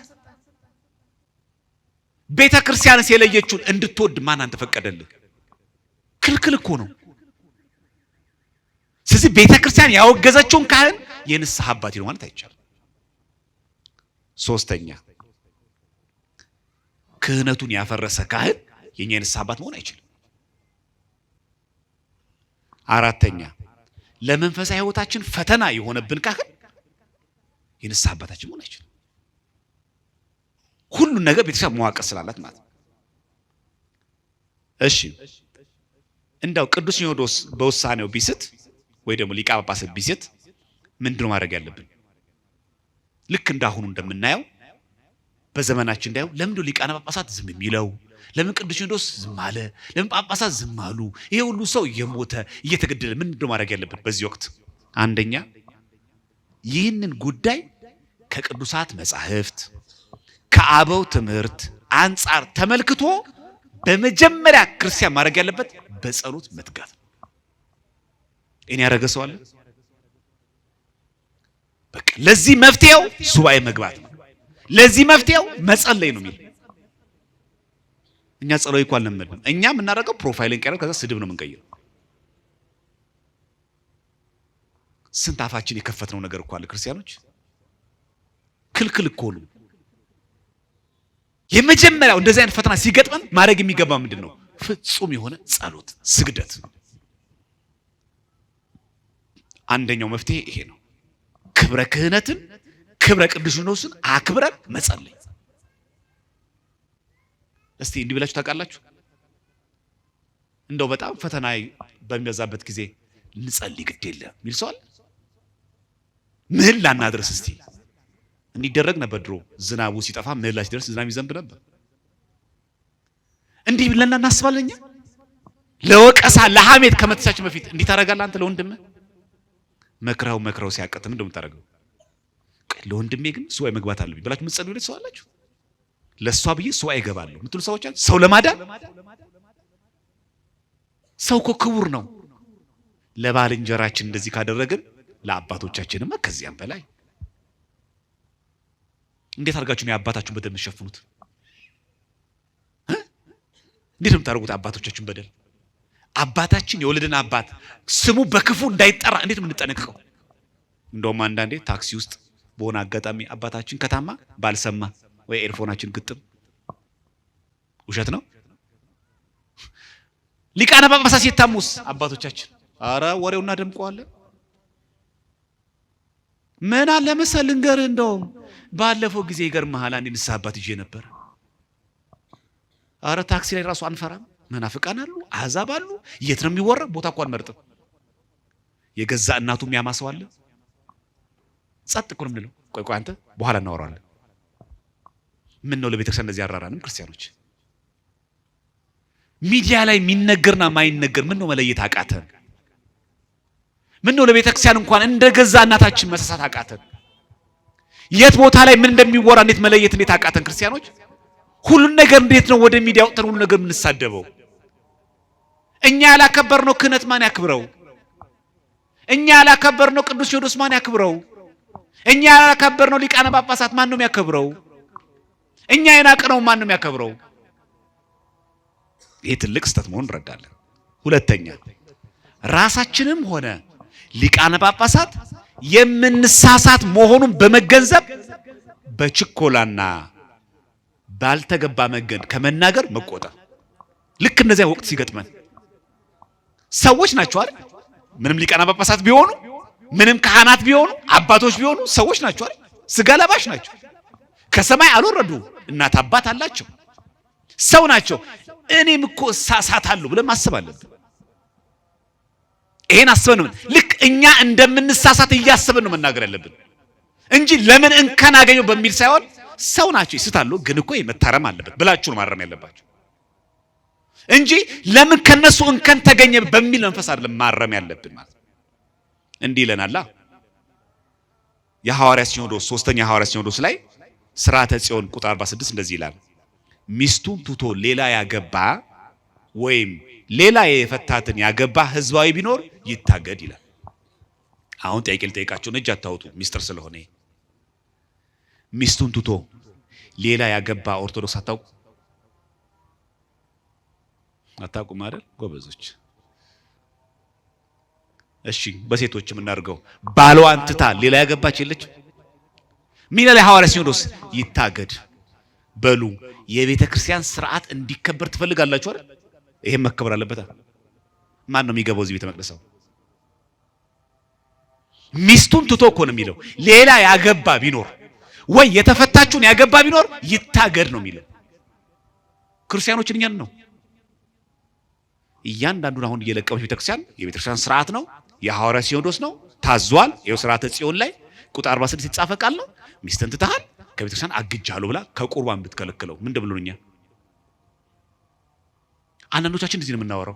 ቤተክርስቲያንስ የለየችውን እንድትወድ ማን አንተ ፈቀደልህ? ክልክል እኮ ነው። ስለዚህ ቤተክርስቲያን ያወገዘችውን ካህን የንስሐ አባት ነው ማለት አይቻልም። ሶስተኛ ክህነቱን ያፈረሰ ካህን የኛ የንስሐ አባት መሆን አይችልም። አራተኛ ለመንፈሳዊ ሕይወታችን ፈተና የሆነብን ካህን የንስሐ አባታችን መሆን አይችልም። ሁሉን ነገር ቤተክርስቲያን መዋቅር ስላላት ማለት ነው። እሺ እንዳው ቅዱስ ሲኖዶስ በውሳኔው ቢስት ወይ ደግሞ ሊቀ ጳጳሳት ቢስት ምንድነው ማድረግ ያለብን? ልክ እንዳሁኑ እንደምናየው በዘመናችን እንዳየው ለምን ሊቃነ ጳጳሳት ዝም የሚለው? ለምን ቅዱስ ሲኖዶስ ዝም አለ? ለምን ጳጳሳት ዝም አሉ? ይሄ ሁሉ ሰው እየሞተ እየተገደለ ምንድነው ማድረግ ያለብን በዚህ ወቅት? አንደኛ ይህንን ጉዳይ ከቅዱሳት መጻሕፍት ከአበው ትምህርት አንጻር ተመልክቶ በመጀመሪያ ክርስቲያን ማድረግ ያለበት በጸሎት መትጋት ነው። እኔ ያደረገ ሰው አለ? በቃ ለዚህ መፍትሄው ሱባኤ መግባት ነው። ለዚህ መፍትሄው መጸለይ ነው የሚል። እኛ ጸሎይ እንኳን ለምንም እኛ የምናደርገው ፕሮፋይልን ቀረብ ከዛ ስድብ ነው የምንቀይረው። ስንት አፋችን የከፈትነው ነገር እኮ አለ ክርስቲያኖች። ክልክል እኮ ነው። የመጀመሪያው እንደዚህ አይነት ፈተና ሲገጥመን ማድረግ የሚገባ ምንድነው? ፍጹም የሆነ ጸሎት፣ ስግደት። አንደኛው መፍትሄ ይሄ ነው። ክብረ ክህነትን ክብረ ቅዱስ ሲኖዶስን አክብረን መጸለይ። እስቲ እንዲህ ብላችሁ ታውቃላችሁ? እንደው በጣም ፈተና በሚበዛበት ጊዜ እንጸልይ ግድ የለም የሚል ሰው አለ? ምህላ እናድርስ እስቲ። እንዲደረግ ነበር ድሮ። ዝናቡ ሲጠፋ ምህላ ሲደርስ ዝናብ ይዘንብ ነበር። እንዲህ ብለን እናስባለን። ለወቀሳ ለሐሜት ከመተቻችን በፊት እንዲህ ታደርጋለህ አንተ ለወንድምህ? መክረው ሲያቀጥም እንደምታደርገው ለወንድሜ ግን ሱባኤ መግባት አለብኝ ብላችሁ የምትጸልዩ ሰው አላችሁ? ለሷ ብዬ ሱባኤ እገባለሁ የምትሉ ሰዎች አሉ። ሰው ለማዳን ሰው እኮ ክቡር ነው። ለባልንጀራችን እንደዚህ ካደረግን ለአባቶቻችንማ ከዚያም በላይ እንዴት አድርጋችሁ ነው የአባታችሁን በደል የምትሸፍኑት? እንዴት ነው የምታደርጉት አባቶቻችሁን በደል? አባታችን የወለደን አባት ስሙ በክፉ እንዳይጠራ እንዴት ነው የምንጠነቀቀው? እንደውም አንዳንዴ ታክሲ ውስጥ በሆነ አጋጣሚ አባታችን ከታማ ባልሰማ ወይ ኤርፎናችን ግጥም። ውሸት ነው። ሊቃነ ጳጳሳት ሲታሙስ አባቶቻችን አረ ወሬውና ደምቀዋለን። ምን አለ መሰል ልንገርህ፣ እንደውም ባለፈው ጊዜ ይገርምሃል አንድ ንስሐ አባት ይዤ ነበር። አረ ታክሲ ላይ ራሱ አንፈራም። መናፍቃን አሉ፣ አሕዛብ አሉ። የት ነው የሚወራ? ቦታ እንኳን መርጠው የገዛ እናቱም ያማሰው አለ። ጸጥ እኮ ነው የምንለው። ቆይ አንተ በኋላ እናወራለን። ምን ነው ለቤተክርስቲያን እንደዚህ ያራራንም ክርስቲያኖች? ሚዲያ ላይ የሚነገርና ማይነገር ምን ነው መለየት አቃተን? ምን ነው ለቤተክርስቲያን እንኳን እንደገዛ እናታችን መሳሳት አቃተን? የት ቦታ ላይ ምን እንደሚወራ እንዴት መለየት እንዴት አቃተን ክርስቲያኖች? ሁሉን ነገር እንዴት ነው ወደ ሚዲያ ወጥተን ሁሉ ነገር የምንሳደበው? እኛ ያላከበርነው ክህነት ማን ያክብረው? እኛ ያላከበርነው ቅዱስ ሲኖዶስ ማን ያክብረው? እኛ ያላከበርነው ሊቃነ ጳጳሳት ማን ነው የሚያከብረው? እኛ የናቅነው ማን ነው የሚያከብረው? ይሄ ትልቅ ስህተት መሆኑን እንረዳለን። ሁለተኛ ራሳችንም ሆነ ሊቃነ ጳጳሳት የምንሳሳት መሆኑን በመገንዘብ በችኮላና ባልተገባ መንገድ ከመናገር መቆጠብ። ልክ እንደዚያ ወቅት ሲገጥመን ሰዎች ናቸው አይደል? ምንም ሊቃነ ጳጳሳት ቢሆኑ ምንም ካህናት ቢሆኑ አባቶች ቢሆኑ ሰዎች ናቸው አይደል? ስጋ ለባሽ ናቸው። ከሰማይ አልወረዱ፣ እናት አባት አላቸው፣ ሰው ናቸው። እኔም እኮ እሳሳታለሁ ብለን ማሰብ አለብን። ይሄን አስበን ልክ እኛ እንደምንሳሳት እያሰብን ነው መናገር ያለብን። እንጂ ለምን እንከን አገኘው በሚል ሳይሆን ሰው ናቸው ይስታሉ፣ ግን እኮ መታረም አለበት ብላችሁ ነው ማረም ያለባችሁ እንጂ ለምን ከነሱ እንከን ተገኘ በሚል መንፈስ አይደለም ማረም ያለብን ማለት እንዲህ ይለናል የሐዋርያ ሲኖዶስ ሶስተኛ ሐዋርያ ሲኖዶስ ላይ ሥርዓተ ጽዮን ቁጥር 46 እንደዚህ ይላል ሚስቱን ትቶ ሌላ ያገባ ወይም ሌላ የፈታትን ያገባ ህዝባዊ ቢኖር ይታገድ ይላል። አሁን ጠይቄ ልጠይቃችሁ እጅ አታውጡ ሚስጥር ስለሆነ ሚስቱን ትቶ ሌላ ያገባ ኦርቶዶክስ አታውቁም አይደል ጎበዞች? እሺ በሴቶችም እናርገው ባሏን ትታ ሌላ ያገባች የለች ምን ላይ ሐዋርያ ሲኖዶስ ይታገድ በሉ። የቤተ ክርስቲያን ሥርዓት እንዲከበር ትፈልጋላችሁ አይደል? ይሄን መከበር አለበት። ማን ነው የሚገባው እዚህ ቤተ መቅደስ? ሚስቱን ትቶ እኮ ነው የሚለው ሌላ ያገባ ቢኖር ወይ የተፈታችሁን ያገባ ቢኖር ይታገድ ነው የሚለው። ክርስቲያኖችን እኛን ነው እያንዳንዱን አሁን እየለቀመች ቤተ ክርስቲያን የቤተ ክርስቲያን ሥርዓት ነው የሐዋርያ ሲኖዶስ ነው ታዟል። ይኸው ሥርዓተ ጽዮን ላይ ቁጥር 46 የተጻፈ ቃል ነው። ሚስትን ትተሃል ከቤተ ክርስቲያን አግጃለሁ ብላ ከቁርባን ብትከለክለው ምን እንደብሉኛ? አንዳንዶቻችን እንደዚህ ነው የምናወራው።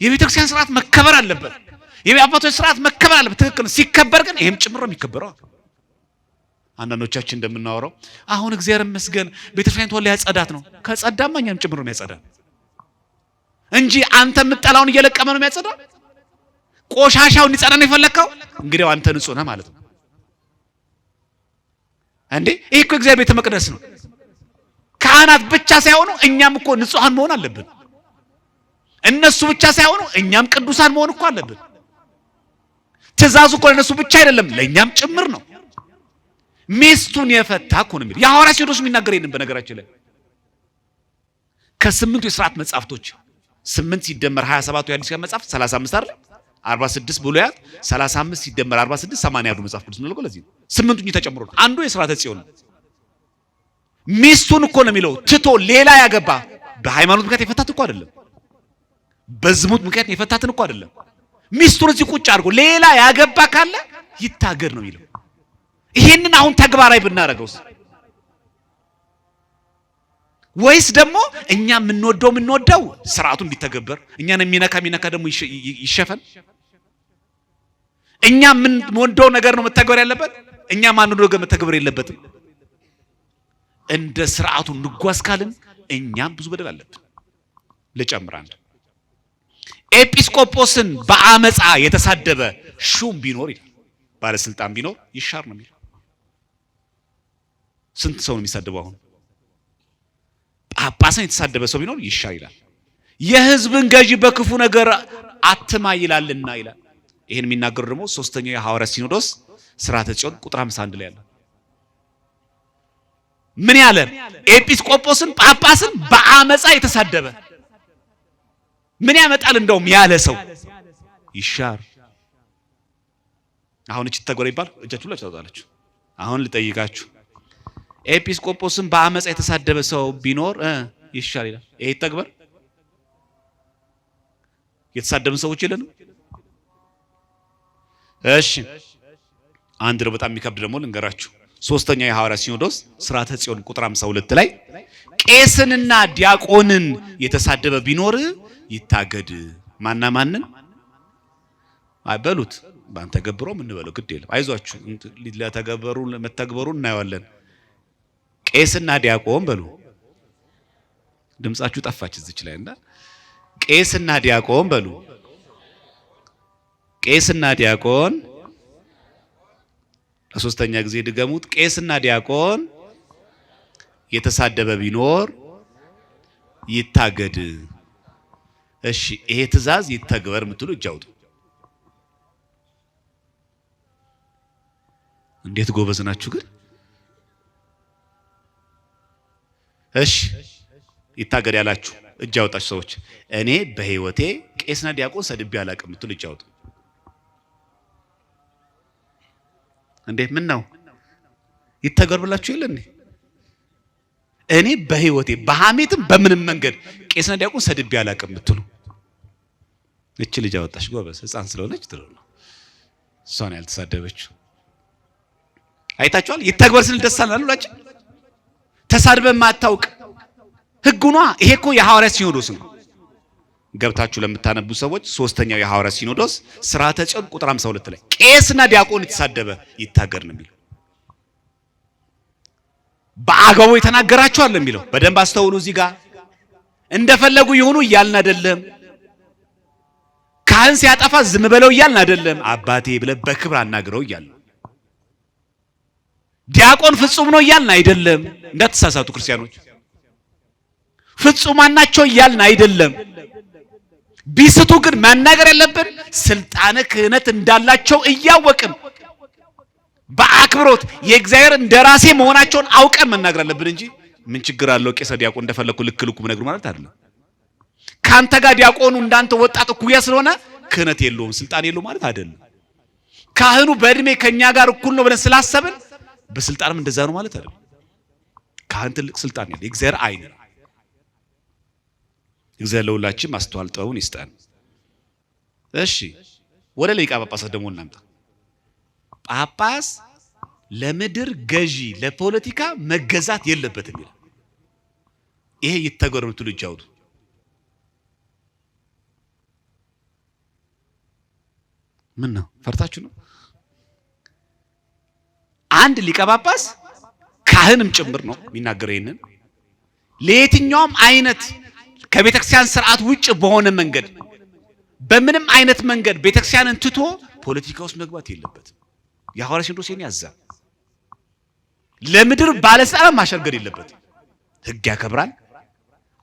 የቤተ ክርስቲያን ሥርዓት መከበር አለበት፣ የአባቶች ሥርዓት መከበር አለበት። ትክክል ሲከበር ግን ይሄም ጭምር ነው የሚከበረው። አንዳንዶቻችን እንደምናወራው አሁን እግዚአብሔር ይመስገን ቤተ ክርስቲያን ተወለ ያጸዳት ነው። ከጸዳማ እኛም ጭምር ነው የሚያጸዳ እንጂ አንተ የምትጠላውን እየለቀመ ነው የሚያጸዳ። ቆሻሻው እንዲጸዳ ነው የፈለከው፣ እንግዲህ አንተ ንጹህ ነህ ማለት ነው እንዴ? ይሄ እኮ እግዚአብሔር ቤተ መቅደስ ነው። ካህናት ብቻ ሳይሆኑ እኛም እኮ ንጹሃን መሆን አለብን። እነሱ ብቻ ሳይሆኑ እኛም ቅዱሳን መሆን እኮ አለብን። ትእዛዙ እኮ ለነሱ ብቻ አይደለም ለኛም ጭምር ነው። ሚስቱን የፈታ እኮ ነው የሚል የሐዋርያ ሲኖዶስ የሚናገር ይሄንን። በነገራችን ላይ ከስምንቱ የሥርዓት መጻሕፍቶች 8 ሲደመር 27 የአዲስ ኪዳን መጽሐፍ 35 አይደል? 46 ብሉያት 35 ሲደመር 46 80 ያዱ መጽሐፍ ቅዱስ ነው። ለዚህ ስምንቱኝ ተጨምሮ ነው። አንዱ የሥርዓተ ጽዮን ነው። ሚስቱን እኮ ነው የሚለው ትቶ ሌላ ያገባ በሃይማኖት ምክንያት የፈታት እኮ አይደለም፣ በዝሙት ምክንያት የፈታትን እኮ አይደለም። ሚስቱን እዚህ ቁጭ አድርጎ ሌላ ያገባ ካለ ይታገድ ነው የሚለው። ይሄንን አሁን ተግባራዊ ብናረገውስ ወይስ ደግሞ እኛ የምንወደው ሥርዓቱን ቢተገበር እኛን የሚነካ ደግሞ ይሸፈን? እኛ የምንወደው ነገር ነው መተግበር ያለበት፣ እኛ ማንወደው ነገር መተግበር የለበትም። እንደ ሥርዓቱ እንጓዝ ካልን እኛም ብዙ በደል አለብን። ልጨምር አንድ ኤጲስቆጶስን በአመፃ የተሳደበ ሹም ቢኖር ይላል ባለስልጣን ቢኖር ይሻር ነው የሚለው። ስንት ሰው ነው የሚሳደበው አሁን? ጳጳስን የተሳደበ ሰው ቢኖር ይሻር ይላል። የሕዝብን ገዢ በክፉ ነገር አትማ ይላልና ይላል። ይሄን የሚናገረው ደግሞ ሶስተኛው የሐዋርያ ሲኖዶስ ሥርዓተ ጽዮን ቁጥር 51 ላይ ያለ ምን ያለ? ኤጲስቆጶስን ጳጳስን በአመፃ የተሳደበ ምን ያመጣል? እንደውም ያለ ሰው ይሻር። አሁን እቺ ተጎረ ይባል እጃችሁ ላይ ታውጣላችሁ። አሁን ልጠይቃችሁ ኤጲስቆጶስን በአመፃ የተሳደበ ሰው ቢኖር ይሻር ይላል። ይሄ ተግባር የተሳደበን ሰዎች የለንም። እሺ አንድ ነው በጣም የሚከብድ ደግሞ ልንገራችሁ። ሶስተኛው የሐዋርያ ሲኖዶስ ሥርዓተ ጽዮን ቁጥር 52 ላይ ቄስንና ዲያቆንን የተሳደበ ቢኖር ይታገድ። ማንን አይበሉት ባንተገብሮ ምን በለው ግድ የለም አይዟችሁ፣ ለተገበሩ መተግበሩ እናየዋለን። ቄስና ዲያቆን በሉ። ድምጻችሁ ጠፋች እዚች ላይ እና ቄስና ዲያቆን በሉ። ቄስና ዲያቆን ለሶስተኛ ጊዜ ድገሙት። ቄስና ዲያቆን የተሳደበ ቢኖር ይታገድ። እሺ ይሄ ትእዛዝ ይተግበር የምትሉ እጅ አውጡ። እንዴት ጎበዝ ናችሁ ግን! እሺ ይታገድ ያላችሁ እጅ አውጣችሁ ሰዎች፣ እኔ በህይወቴ ቄስና ዲያቆን ሰድቤ አላውቅም የምትሉ እጅ አውጡ። እንዴ ምን ነው ይተገር ብላችሁ የለ እንዴ? እኔ በህይወቴ በሐሜትም በምንም መንገድ ቄስና ዲያቆን ሰድቤ አላውቅም የምትሉ እቺ ልጅ አወጣሽ። ጎበዝ ሕፃን ስለሆነች ትሉ ነው እሷን ያልተሳደበችው። አይታችኋል። ይተግበር ስል ደስ አላላችሁ? ተሳድበን ማታውቅ ህጉኗ። ይሄ እኮ የሐዋርያት ሲኖዶስ ነው። ገብታችሁ ለምታነቡ ሰዎች ሶስተኛው የሐዋርያት ሲኖዶስ ሥርዓተ ጽዮን ቁጥር 52 ላይ ቄስና ዲያቆን የተሳደበ ይታገር ነው የሚለው። በአገባቡ የተናገራቸዋል የሚለው። በደንብ አስተውሉ። እዚህ ጋር እንደፈለጉ ይሁኑ እያልን አይደለም። ካህን ሲያጠፋ ዝም በለው እያልን አይደለም። አባቴ ብለህ በክብር አናግረው እያልን። ዲያቆን ፍጹም ነው እያልን አይደለም። እንዳትሳሳቱ ክርስቲያኖች፣ ፍጹማን ናቸው እያልን አይደለም። ቢስቱ ግን መናገር ያለብን ስልጣነ ክህነት እንዳላቸው እያወቅን በአክብሮት የእግዚአብሔር እንደራሴ መሆናቸውን አውቀን መናገር አለብን እንጂ ምን ችግር አለው ቄስ ዲያቆን እንደፈለኩ ልክ ነግሩ ማለት አይደለም። ካንተ ጋር ዲያቆኑ እንዳንተ ወጣት እኩያ ስለሆነ ክህነት የለውም ስልጣን የለውም ማለት አይደለም። ካህኑ በእድሜ ከኛ ጋር እኩል ነው ብለን ስላሰብን በስልጣንም እንደዛ ነው ማለት አይደለም። ካህን ትልቅ ስልጣን ያለው የእግዚአብሔር አይን ነው። እግዚአብሔር ለሁላችን ማስተዋል ጥበቡን ይስጠን። እሺ ወደ ሊቀ ጳጳሳት ደግሞ እናምጣ። ጳጳስ ለምድር ገዢ ለፖለቲካ መገዛት የለበትም ይላል። ይሄ ይተገር የምትሉ እጅ አውጡ። ምን ነው ፈርታችሁ ነው? አንድ ሊቀ ጳጳስ ካህንም ጭምር ነው የሚናገረው። ይሄንን ለየትኛውም አይነት ከቤተክርስቲያን ስርዓት ውጭ በሆነ መንገድ በምንም አይነት መንገድ ቤተክርስቲያንን ትቶ ፖለቲካ ውስጥ መግባት የለበትም። የሐዋርያት ሲኖዶስ ይሄን ያዛል። ለምድር ባለስልጣን ማሸርገድ የለበትም። ሕግ ያከብራል።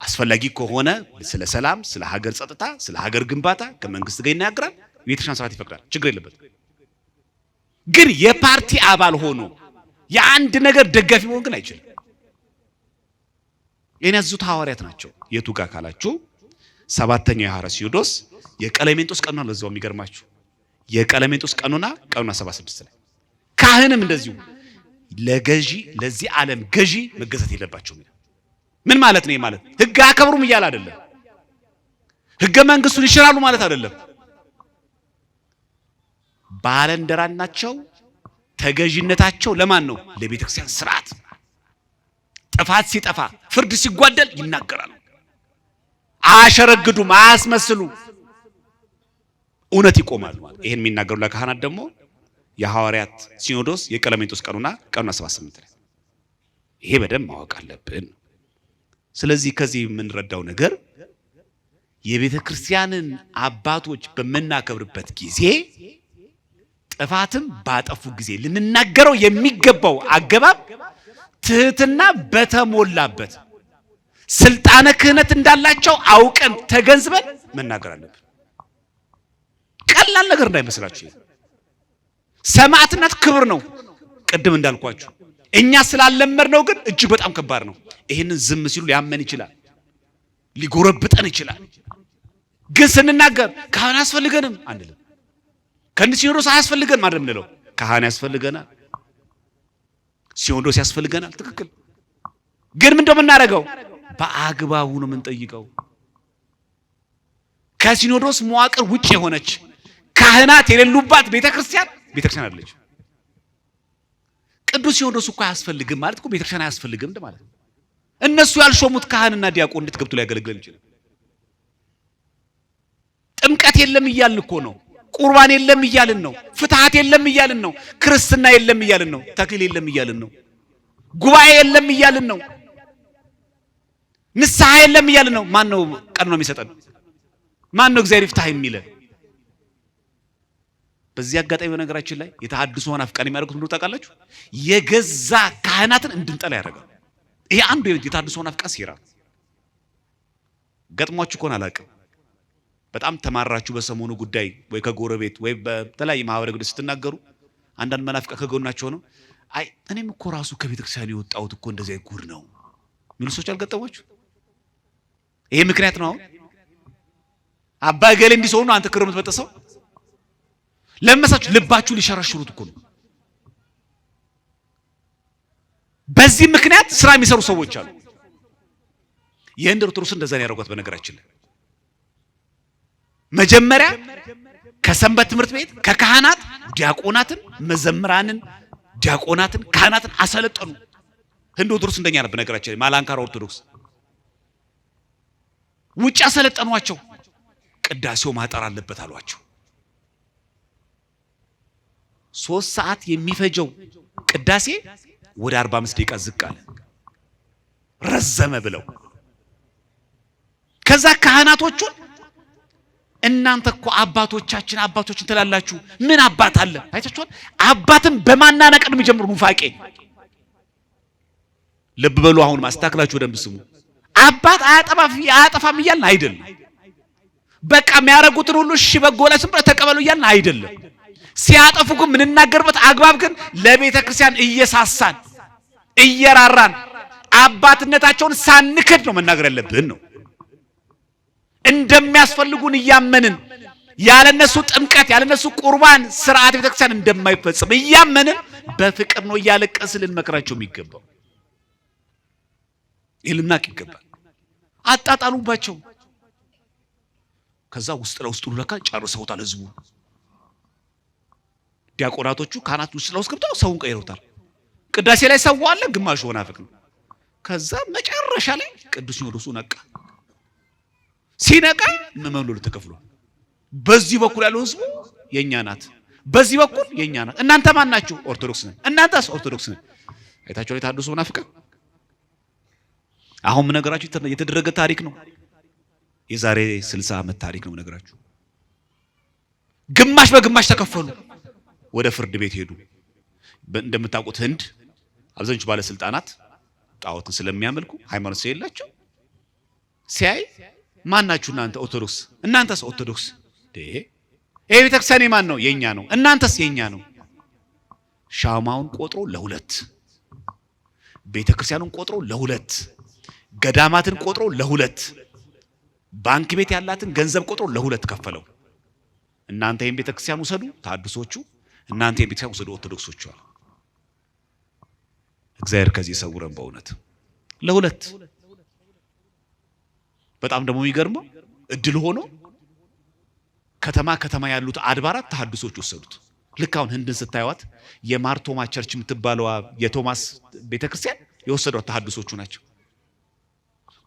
አስፈላጊ ከሆነ ስለ ሰላም፣ ስለ ሀገር ጸጥታ፣ ስለ ሀገር ግንባታ ከመንግስት ጋር ይናገራል። ቤተክርስቲያን ስርዓት ይፈቅዳል። ችግር የለበትም። ግን የፓርቲ አባል ሆኖ የአንድ ነገር ደጋፊ መሆን ግን አይችልም። ይሄን ያዙት ሐዋርያት ናቸው። የቱ ጋር ካላችሁ ሰባተኛው የሐዋርያት ሲኖዶስ የቀለሜንጦስ ቀኖና ለዛው የሚገርማችሁ የቀለሜንጦስ ቀኖና 76 ላይ ካህንም እንደዚሁ ለገዢ ለዚህ ዓለም ገዢ መገዛት የለባቸውም ይላል። ምን ማለት ነው? ማለት ሕግ አያከብሩም እያለ አይደለም። ሕገ መንግስቱን ይሽራሉ ማለት አይደለም። ባለንደራናቸው ተገዢነታቸው ለማን ነው? ለቤተክርስቲያን ስርዓት። ጥፋት ሲጠፋ ፍርድ ሲጓደል ይናገራሉ። አያሸረግዱም፣ አያስመስሉ፣ እውነት ይቆማሉ ማለት። ይሄን የሚናገሩ ለካህናት ደግሞ የሐዋርያት ሲኖዶስ የቀለሜንጦስ ቀኖና 78 ላይ ይሄ በደንብ ማወቅ አለብን። ስለዚህ ከዚህ የምንረዳው ነገር የቤተ ክርስቲያንን አባቶች በመናከብርበት ጊዜ ጥፋትም ባጠፉ ጊዜ ልንናገረው የሚገባው አገባብ ትህትና በተሞላበት ስልጣነ ክህነት እንዳላቸው አውቀን ተገንዝበን መናገር አለብን። ቀላል ነገር እንዳይመስላችሁ። ሰማዕትነት ክብር ነው። ቅድም እንዳልኳችሁ እኛ ስላለመድ ነው፣ ግን እጅግ በጣም ከባድ ነው። ይሄንን ዝም ሲሉ ሊያመን ይችላል፣ ሊጎረብጠን ይችላል። ግን ስንናገር ካህን አያስፈልገንም አንልም። ከእንዲህ ሲኖዶስ አያስፈልገንም አይደል የምንለው። ካህን ያስፈልገናል፣ ሲኖዶስ ያስፈልገናል። ትክክል። ግን ምን እንደምናደርገው በአግባቡ ነው የምንጠይቀው። ከሲኖዶስ መዋቅር ውጭ የሆነች ካህናት የሌሉባት ቤተክርስቲያን አይደለች። ቅዱስ ሲኖዶስ እኮ አያስፈልግም ማለት እኮ ቤተክርስቲያን አያስፈልግም እንደማለት ነው። እነሱ ያልሾሙት ካህንና ዲያቆን እንዴት ገብቶ ሊያገለግለን ይችላል? ጥምቀት የለም እያልን እኮ ነው። ቁርባን የለም እያልን ነው። ፍትሐት የለም እያልን ነው። ክርስትና የለም እያልን ነው። ተክሊል የለም እያልን ነው። ጉባኤ የለም እያልን ነው። ንስሐ የለም እያልን ነው። ማን ነው ቀኖና የሚሰጠን? ማን ነው እግዚአብሔር ይፍታህ የሚለን? በዚህ አጋጣሚ በነገራችን ላይ የተሐድሶን አፍቃሪ የሚያደርጉት ምንድነው ታውቃላችሁ? የገዛ ካህናትን እንድንጠላ ያደርጋል። ይሄ አንዱ የተሐድሶን አፍቃሪ ሴራ። ገጥሟችሁ ከሆነ አላውቅም። በጣም ተማራችሁ በሰሞኑ ጉዳይ ወይ ከጎረቤት ወይ በተለያየ ማህበራዊ ጉዳይ ስትናገሩ አንዳንድ መናፍቃን ከጎናቸው ነው አይ እኔም እኮ ራሱ ከቤተክርስቲያን የወጣሁት እኮ እንደዚህ ጉድ ነው የሚሉ ሰዎች አልገጠሟችሁ? ይሄ ምክንያት ነው። አባ ገሌ እንዲሰው ነው አንተ ክርም የምትበጠሰው ለምሳችሁ ልባችሁ ሊሸረሽሩት እኮ ነው። በዚህ ምክንያት ስራ የሚሰሩ ሰዎች አሉ። የህንድ ኦርቶዶክስ እንደዛ ነው ያደረጓት። በነገራችን ላይ መጀመሪያ ከሰንበት ትምህርት ቤት ከካህናት ዲያቆናትን፣ መዘምራንን፣ ዲያቆናትን ካህናትን አሰለጠኑ። ህንድ ኦርቶዶክስ እንደኛ ነበር ነገራችን። ማላንካራ ኦርቶዶክስ ውጭ አሰለጠኗቸው። ቅዳሴው ማጠር አለበት አሏቸው። 3 ሰዓት የሚፈጀው ቅዳሴ ወደ 45 ደቂቃ ዝቅ አለ፣ ረዘመ ብለው። ከዛ ካህናቶቹን እናንተ እኮ አባቶችን ትላላችሁ፣ ምን አባት አለ? አይታችኋል? አባትን በማናነቅ ነው የሚጀምሩ ኑፋቄ። ልብ በሉ። አሁን ማስተካከላችሁ ደንብ ስሙ። አባት አያጠፋም እያልን አይደለም። በቃ የሚያረጉትን ሁሉ እሺ በጎ ለስም ተቀበሉ እያልን አይደለም። ሲያጠፉ ግን ምንናገርበት አግባብ ግን ለቤተ ክርስቲያን እየሳሳን እየራራን አባትነታቸውን ሳንክድ ነው መናገር ያለብን ነው። እንደሚያስፈልጉን እያመንን ያለነሱ ጥምቀት ያለነሱ ቁርባን ስርዓት ቤተ ክርስቲያን እንደማይፈጽም እያመንን በፍቅር ነው እያለቀስን ልንመክራቸው የሚገባው። ይልናቅ ይገባል። አጣጣሉባቸው። ከዛ ውስጥ ለውስጥ ለካ ጨርሰውታል ህዝቡ። ዲያቆናቶቹ ካህናት ውስጥ ለውስጥ ገብተው ሰውን ቀይረውታል። ቅዳሴ ላይ ሰው አለ፣ ግማሹ ወናፍቅ ነው። ከዛ መጨረሻ ላይ ቅዱስ ሲኖዶሱ ነቃ። ሲነቃ ምዕመኑ ተከፍሎ በዚህ በኩል ያለው ህዝቡ የኛ ናት፣ በዚህ በኩል የኛ ናት። እናንተ ማን ናችሁ? ኦርቶዶክስ ነን። እናንተስ? ኦርቶዶክስ ነን። አይታችሁ ላይ ታድሱ ወናፍቅ። አሁን ነገራችሁ የተደረገ ታሪክ ነው። የዛሬ 60 ዓመት ታሪክ ነው ነገራችሁ። ግማሽ በግማሽ ተከፈሉ። ወደ ፍርድ ቤት ሄዱ። እንደምታውቁት ህንድ አብዛኞቹ ባለስልጣናት ጣዖትን ስለሚያመልኩ ሃይማኖት ስለሌላቸው ሲያይ ማን ናችሁ እናንተ? ኦርቶዶክስ። እናንተስ? ኦርቶዶክስ። ይሄ ቤተክርስቲያን ማን ነው? የኛ ነው። እናንተስ? የኛ ነው። ሻማውን ቆጥሮ ለሁለት፣ ቤተክርስቲያኑን ቆጥሮ ለሁለት፣ ገዳማትን ቆጥሮ ለሁለት፣ ባንክ ቤት ያላትን ገንዘብ ቆጥሮ ለሁለት ከፈለው። እናንተ ይሄን ቤተክርስቲያን ውሰዱ ታድሶቹ፣ እናንተ ይሄን ቤተክርስቲያን ውሰዱ ኦርቶዶክሶቹ። እግዚአብሔር ከዚህ ሰውረን በእውነት ለሁለት። በጣም ደግሞ የሚገርመው እድል ሆኖ ከተማ ያሉት አድባራት ተሐድሶች ወሰዱት። ልክ አሁን ህንድን ስታዩት የማርቶማ ቸርች የምትባለው የቶማስ ቤተክርስቲያን የወሰዱት ተሐድሶቹ ናቸው።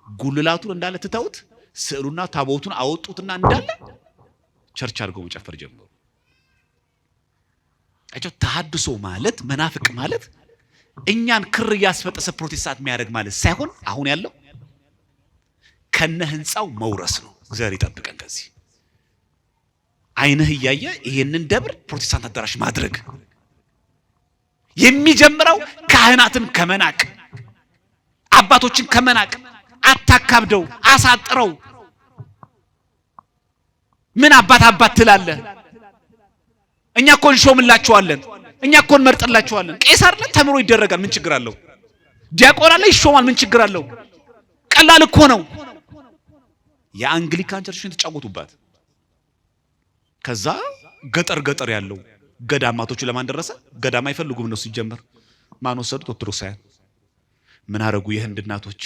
ጉልላቱን እንዳለ ትተውት ስዕሉና ታቦቱን አወጡትና እንዳለ ቸርች አድርገው መጨፈር ጀመሩ። አቸው ተሐድሶ ማለት መናፍቅ ማለት እኛን ክር ያስፈጠሰ ፕሮቴስታንት የሚያደርግ ማለት ሳይሆን አሁን ያለው ከነ ህንጻው መውረስ ነው። እግዚአብሔር ይጠብቀን ከዚህ። አይነህ እያየ ይሄንን ደብር ፕሮቴስታንት አዳራሽ ማድረግ የሚጀምረው ካህናትን ከመናቅ አባቶችን ከመናቅ አታካብደው አሳጥረው ምን አባት ትላለህ? እኛ እኮ እንሾምላችኋለን፣ እኛ እኮ እንመርጥላችኋለን። ቄሳር ላይ ተምሮ ይደረጋል፣ ምን ችግር አለው? ዲያቆና ላይ ይሾማል፣ ምን ችግር አለው? ቀላል እኮ ነው። የአንግሊካን ቸርችን ተጫወቱባት። ከዛ ገጠር ያለው ገዳማቶቹ ለማን ደረሰ? ገዳም አይፈልጉም እነሱ ሲጀመር። ማን ወሰዱት? ኦርቶዶክሳውያን። ምን አረጉ? የህንድ እናቶች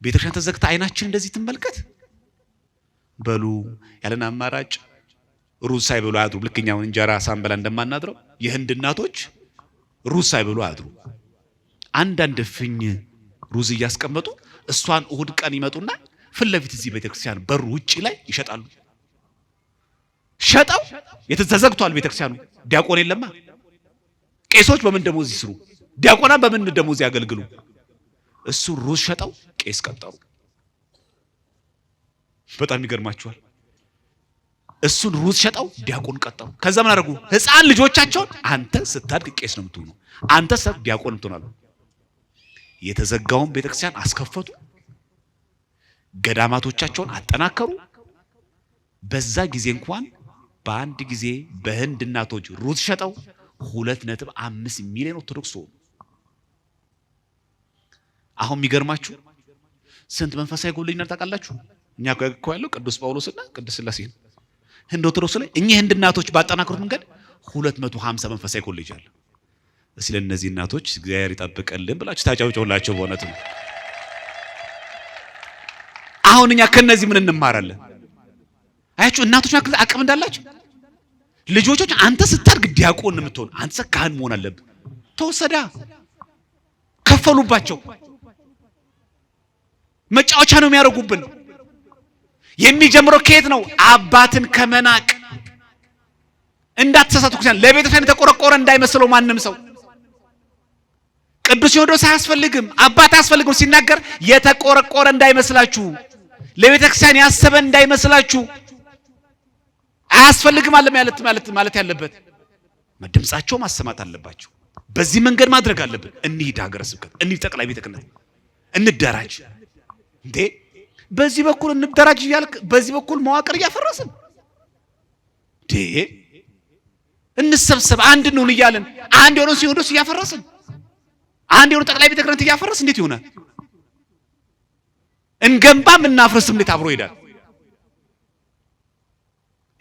ቤተክርስቲያን ተዘግታ አይናችን እንደዚህ ትመልከት በሉ ያለን አማራጭ ሩዝ ሳይበሉ አያድሩ። ልክኛው እንጀራ ሳንበላ እንደማናድረው የህንድ እናቶች ሩዝ ሳይበሉ አያድሩ። አንዳንድ ፍኝ ሩዝ እያስቀመጡ እሷን እሁድ ቀን ይመጡና ፊት ለፊት እዚህ ቤተክርስቲያን በሩ ውጪ ላይ ይሸጣሉ። ሸጣው የተዘግቷል ቤተክርስቲያኑ። ዲያቆን የለማ። ቄሶች በምን ደሞዝ ይስሩ? ዲያቆና በምን ደሞዝ ያገልግሉ? እሱ ሩዝ ሸጣው ቄስ ቀጠሩ። በጣም ይገርማችኋል። እሱን ሩዝ ሸጣው ዲያቆን ቀጠሩ። ከዛ ምን አደረጉ? ህፃን ልጆቻቸውን አንተ ስታድግ ቄስ ነው የምትሆነው፣ አንተ ሰብ ዲያቆን ትሆናለህ። የተዘጋውን ቤተክርስቲያን አስከፈቱ። ገዳማቶቻቸውን አጠናከሩ። በዛ ጊዜ እንኳን በአንድ ጊዜ በህንድ እናቶች ሩዝ ሸጠው 2.5 ሚሊዮን ኦርቶዶክስ ሆኑ። አሁን የሚገርማችሁ ስንት መንፈሳዊ ጎልኝነት ታውቃላችሁ? እኛ እኮ ያለው ቅዱስ ጳውሎስና ቅዱስ ሥላሴ ህንድ ኦርቶዶክስ ላይ እኚህ ህንድ እናቶች ባጠናከሩት መንገድ 250 መንፈሳዊ ኮሌጅ አለ። እስኪ ለእነዚህ እናቶች እግዚአብሔር ይጠብቅልን ብላችሁ ታጫውጨውላቸው። በእውነት ነው። አሁን እኛ ከነዚህ ምን እንማራለን? አያችሁ እናቶች አቅም እንዳላችሁ ልጆች አንተ ስታድግ ዲያቆን የምትሆን አንተ ካህን መሆን አለብህ። ተወሰዳ፣ ከፈሉባቸው። መጫወቻ ነው የሚያደርጉብን። የሚጀምረው ከየት ነው? አባትን ከመናቅ። እንዳትሳሳቱ ክርስቲያን፣ ለቤተክርስቲያን የተቆረቆረ እንዳይመስለው ማንም ሰው። ቅዱስ ሲኖዶስ አያስፈልግም፣ አባት አያስፈልግም ሲናገር የተቆረቆረ እንዳይመስላችሁ፣ ለቤተክርስቲያን ያሰበ እንዳይመስላችሁ። አያስፈልግም አለ ማለት ያለበት ድምጻቸው ማሰማት አለባቸው። በዚህ መንገድ ማድረግ አለብን። እንሂድ ሀገረ ስብከት፣ እንሂድ ጠቅላይ ቤተ ክህነት፣ እንደራጅ። እንዴ በዚህ በኩል እንደራጅ እያልክ በዚህ በኩል መዋቅር እያፈረስን እንዴ እንሰብሰብ አንድ ነው እያልን አንድ የሆነ ሲኖዶስ እያፈረስን አንድ የሆነ ጠቅላይ ቤተ ክህነት እያፈረስን እንዴት ይሆናል? እንገንባም እናፍርስም እንዴት አብሮ ይሄዳል?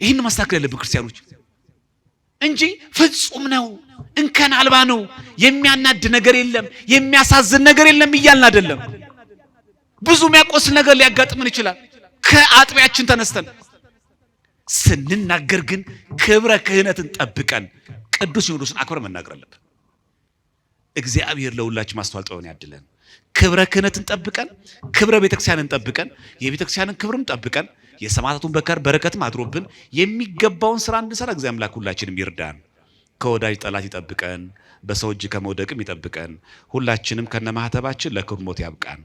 ይህን ማስተካከል ያለብን ክርስቲያኖች እንጂ ፍጹም ነው እንከን አልባ ነው የሚያናድ ነገር የለም የሚያሳዝን ነገር የለም እያልን አይደለም። ብዙ የሚያቆስል ነገር ሊያጋጥምን ይችላል። ከአጥቢያችን ተነስተን ስንናገር ግን ክብረ ክህነትን ጠብቀን ቅዱስ ሲኖዶስን አክብረን መናገር አለብን። እግዚአብሔር ለሁላችን ማስተዋል ጥበብን ያድለን። ክብረ ክህነትን ጠብቀን ክብረ ቤተክርስቲያንን ጠብቀን የቤተክርስቲያንን ክብርም ጠብቀን የሰማዕታቱን በረከትም አድሮብን የሚገባውን ስራ እንድንሰራ እግዚአብሔር አምላክ ሁላችንም ይርዳን። ከወዳጅ ጠላት ይጠብቀን፣ በሰው እጅ ከመውደቅም ይጠብቀን። ሁላችንም ከነማህተባችን ለክብር ሞት ያብቃን።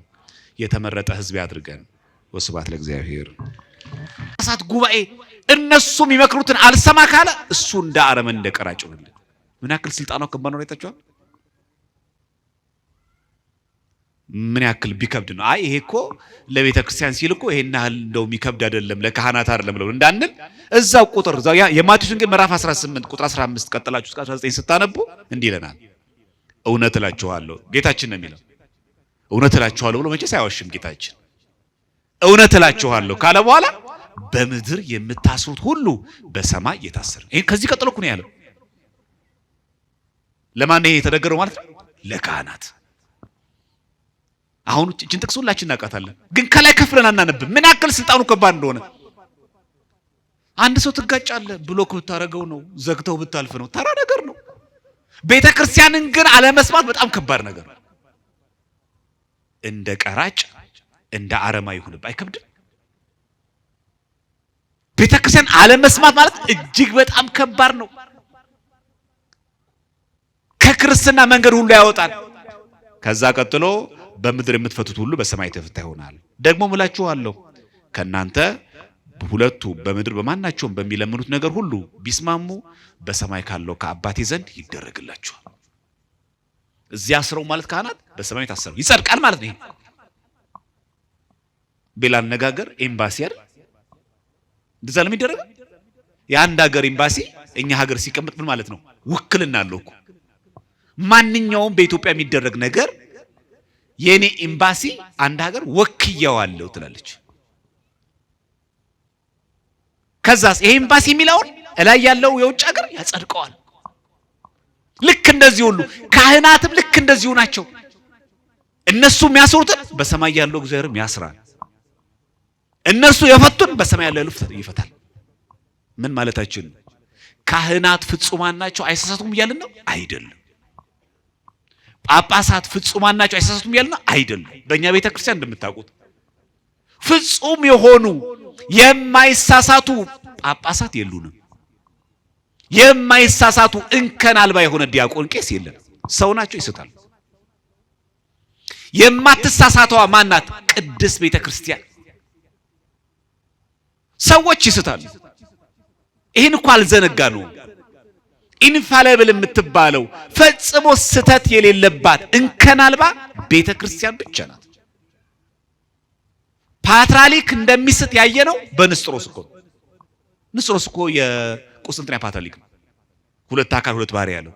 የተመረጠ ሕዝብ ያድርገን። ወስብሐት ለእግዚአብሔር። አሳት ጉባኤ እነሱ የሚመክሩትን አልሰማ ካለ እሱ እንደ አረመን እንደ ቀራጭ ነው። ምን ያክል ስልጣኑ ከባድ ነው አይታችኋል? ምን ያክል ቢከብድ ነው? አይ ይሄ እኮ ለቤተ ክርስቲያን ሲል እኮ ይሄን ያህል እንደው የሚከብድ አይደለም ለካህናት አይደለም ብለው እንዳንል እዛው ቁጥር እዛው የማቴዎስ ወንጌል ምዕራፍ 18 ቁጥር 15 ቀጥላችሁ እስከ 19 ስታነቡ እንዲህ ይለናል። እውነት እላችኋለሁ ጌታችን ነው የሚለው። እውነት እላችኋለሁ ብሎ መቼስ አይዋሽም ጌታችን። እውነት እላችኋለሁ ካለ በኋላ በምድር የምታስሩት ሁሉ በሰማይ የታሰረ። ይሄ ከዚህ ቀጥሎ እኮ ነው ያለው። ለማን ነው የተነገረው ማለት ነው? ለካህናት። አሁን እቺን ጥቅስ ሁላችን እናውቃታለን፣ ግን ከላይ ከፍለን አናነብም። ምን ያክል ስልጣኑ ከባድ እንደሆነ። አንድ ሰው ትጋጫለህ፣ ብሎክ ብታረገው ነው፣ ዘግተው ብታልፍ ነው፣ ተራ ነገር ነው። ቤተ ክርስቲያንን ግን አለመስማት በጣም ከባድ ነገር ነው። እንደ ቀራጭ እንደ አረማ ይሁንብ አይከብድም? ቤተ ክርስቲያን አለመስማት ማለት እጅግ በጣም ከባድ ነው። ከክርስትና መንገድ ሁሉ ያወጣል። ከዛ ቀጥሎ በምድር የምትፈቱት ሁሉ በሰማይ የተፈታ ይሆናል። ደግሞ እላችኋለሁ ከናንተ ሁለቱ በምድር በማናቸውም በሚለምኑት ነገር ሁሉ ቢስማሙ በሰማይ ካለው ከአባቴ ዘንድ ይደረግላችኋል። እዚያ አስረው ማለት ካህናት በሰማይ ታሰሩ ይጸድቃል ማለት ነው። በሌላ አነጋገር ኤምባሲ አይደል እንደዛ ለሚደረግ የአንድ ሀገር ኤምባሲ እኛ ሀገር ሲቀመጥ ምን ማለት ነው? ውክልና አለው እኮ። ማንኛውም በኢትዮጵያ የሚደረግ ነገር የኔ ኤምባሲ አንድ ሀገር ወክያዋለሁ ትላለች። ከዛስ ይሄ ኤምባሲ የሚለውን እላይ ያለው የውጭ ሀገር ያጸድቀዋል። ልክ እንደዚህ ሁሉ ካህናትም ልክ እንደዚሁ ናቸው። እነሱ የሚያስሩትን በሰማይ ያለው እግዚአብሔርም ያስራል። እነሱ የፈቱን በሰማይ ያለው ይፈታል። ምን ማለታችን? ካህናት ፍጹማን ናቸው አይሳሳቱም እያልን ነው? አይደለም። ጳጳሳት ፍጹማን ናቸው አይሳሳቱም እያልን ነው? አይደለም። በእኛ ቤተ ክርስቲያን እንደምታውቁት ፍጹም የሆኑ የማይሳሳቱ ጳጳሳት የሉንም። የማይሳሳቱ እንከን አልባ የሆነ ዲያቆን ቄስ የለም። ሰው ናቸው፣ ይስታሉ። የማትሳሳተዋ ማናት? ቅድስት ቤተ ክርስቲያን። ሰዎች ይስታሉ። ይህን እኮ አልዘነጋነው። ኢንፋሊብል የምትባለው ፈጽሞ ስተት የሌለባት እንከን አልባ ቤተ ክርስቲያን ብቻ ናት። ፓትርያርክ እንደሚስት ያየነው በንስጥሮስ እኮ። ንስጥሮስ እኮ የቁስጥንጥንያ ፓትርያርክ ነው። ሁለት አካል ሁለት ባህሪ ያለው።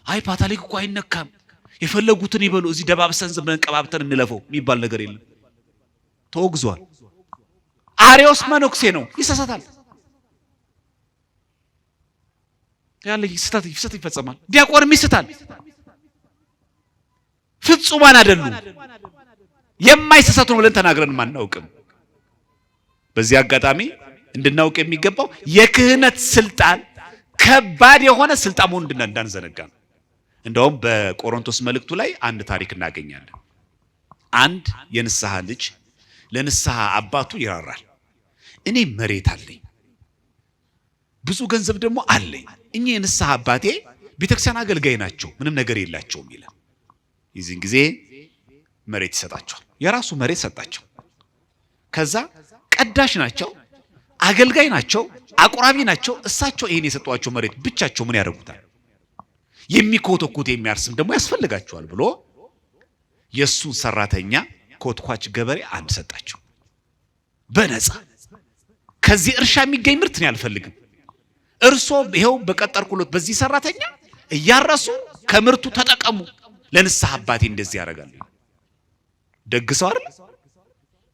አይ ፓትርያርክ እኮ አይነካም፣ የፈለጉትን ይበሉ፣ እዚህ ደባብሰን ዝም ብለን ቀባብተን እንለፈው የሚባል ነገር የለም። ተወግዟል። አርዮስ መነኩሴ ነው፣ ይሳሳታል። ያለ ስህተት ይፈጸማል። ዲያቆንም ይስታል። ፍጹማን አይደሉም። የማይሳሳቱ ነው ብለን ተናግረን ማናውቅም። በዚህ አጋጣሚ እንድናውቅ የሚገባው የክህነት ስልጣን ከባድ የሆነ ስልጣን መሆኑን እንዳንዘነጋ ነው። እንደውም በቆሮንቶስ መልእክቱ ላይ አንድ ታሪክ እናገኛለን። አንድ የንስሐ ልጅ ለንስሐ አባቱ ይራራል። እኔ መሬት አለኝ፣ ብዙ ገንዘብ ደግሞ አለኝ፣ እኚህ የንስሐ አባቴ ቤተክርስቲያን አገልጋይ ናቸው፣ ምንም ነገር የላቸውም ይላል። የዚህን ጊዜ መሬት ይሰጣቸዋል። የራሱ መሬት ሰጣቸው። ከዛ ቀዳሽ ናቸው፣ አገልጋይ ናቸው፣ አቁራቢ ናቸው። እሳቸው ይሄን የሰጧቸው መሬት ብቻቸው ምን ያደርጉታል? የሚኮተኩት የሚያርስም ደግሞ ያስፈልጋቸዋል ብሎ የሱን ሰራተኛ ኮትኳች ገበሬ አንድ ሰጣቸው በነፃ። ከዚህ እርሻ የሚገኝ ምርት ነው ያልፈልግም፣ እርሶ ይሄው በቀጠርኩሎት በዚህ ሰራተኛ እያረሱ ከምርቱ ተጠቀሙ፣ ለንስሐ አባቴ እንደዚህ ያደርጋል። ደግሰው አይደል?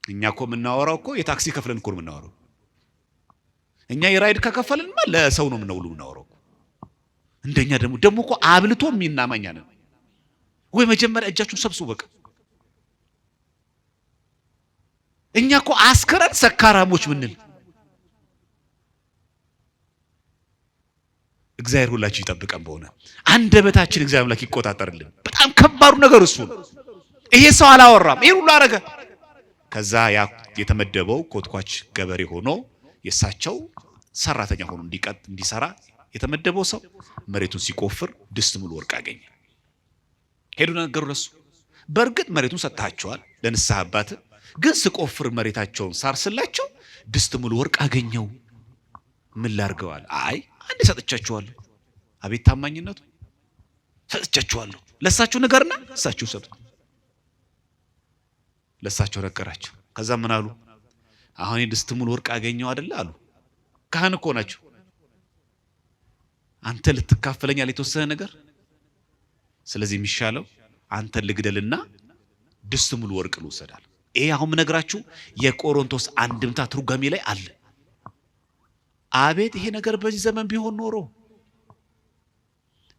እኛ እኮ የምናወራው እኮ የታክሲ ከፍለን እኮ የምናወራው። እኛ የራይድ ከከፈልንማ ለሰው ነው የምናወራው። እንደኛ ደግሞ እኮ አብልቶ የሚናማኛ ነው ወይ? መጀመሪያ እጃችሁን ሰብስቡ በቃ። እኛ እኮ አስከረን ሰካራሞች ምንል። እግዚአብሔር ሁላችን ይጠብቀን። በሆነ አንደበታችን እግዚአብሔር አምላክ ይቆጣጠርልን። በጣም ከባዱ ነገር እሱ ነው። ይሄ ሰው አላወራም፣ ይሄ ሁሉ አረገ። ከዛ ያ የተመደበው ኮትኳች ገበሬ ሆኖ የሳቸው ሰራተኛ ሆኖ እንዲሰራ የተመደበው ሰው መሬቱን ሲቆፍር ድስት ሙሉ ወርቅ አገኘ። ሄዱ ነገሩ ለሱ። በእርግጥ መሬቱን ሰጥታቸዋል ለንስሐ አባት፣ ግን ስቆፍር መሬታቸውን ሳርስላቸው ድስት ሙሉ ወርቅ አገኘው። ምን ላርገዋል? አይ አንዴ ሰጥቻቸዋለሁ። አቤት ታማኝነቱ! ሰጥቻቸዋለሁ ለሳቸው ነገርና እሳቸው ሰጡ። ለሳቸው ነገራቸው። ከዛ ምን አሉ? አሁን ድስት ሙሉ ወርቅ አገኘው አይደል አሉ። ካህን እኮ ናቸው። አንተ ልትካፈለኛል የተወሰነ ነገር፣ ስለዚህ የሚሻለው አንተ ልግደልና ድስት ሙሉ ወርቅ ልውሰዳል። ይሄ አሁን ምነግራችሁ የቆሮንቶስ አንድምታ ትርጓሜ ላይ አለ። አቤት ይሄ ነገር በዚህ ዘመን ቢሆን ኖሮ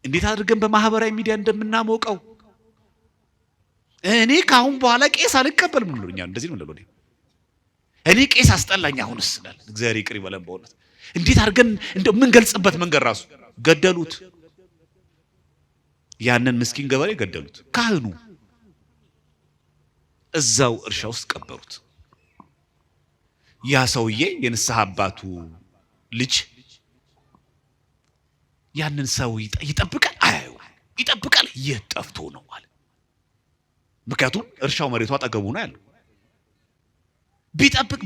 እንዴት አድርገን በማህበራዊ ሚዲያ እንደምናሞቀው። እኔ ካሁን በኋላ ቄስ አልቀበልም ነው ልኛ እንደዚህ ነው ለሎኔ። እኔ ቄስ አስጠላኝ አሁንስ ስላል እግዚአብሔር ይቅር ይበለን። በእውነት እንዴት አድርገን እንደው ምን ገልጽበት መንገድ ራሱ ገደሉት። ያንን ምስኪን ገበሬ ገደሉት። ካህኑ እዛው እርሻ ውስጥ ቀበሩት። ያ ሰውዬ የንስሐ አባቱ ልጅ ያንን ሰው ይጠብቃል፣ አያዩ ይጠብቃል። የት ጠፍቶ ነው አለ። ምክንያቱም እርሻው መሬቱ አጠገቡ ነው ያለው።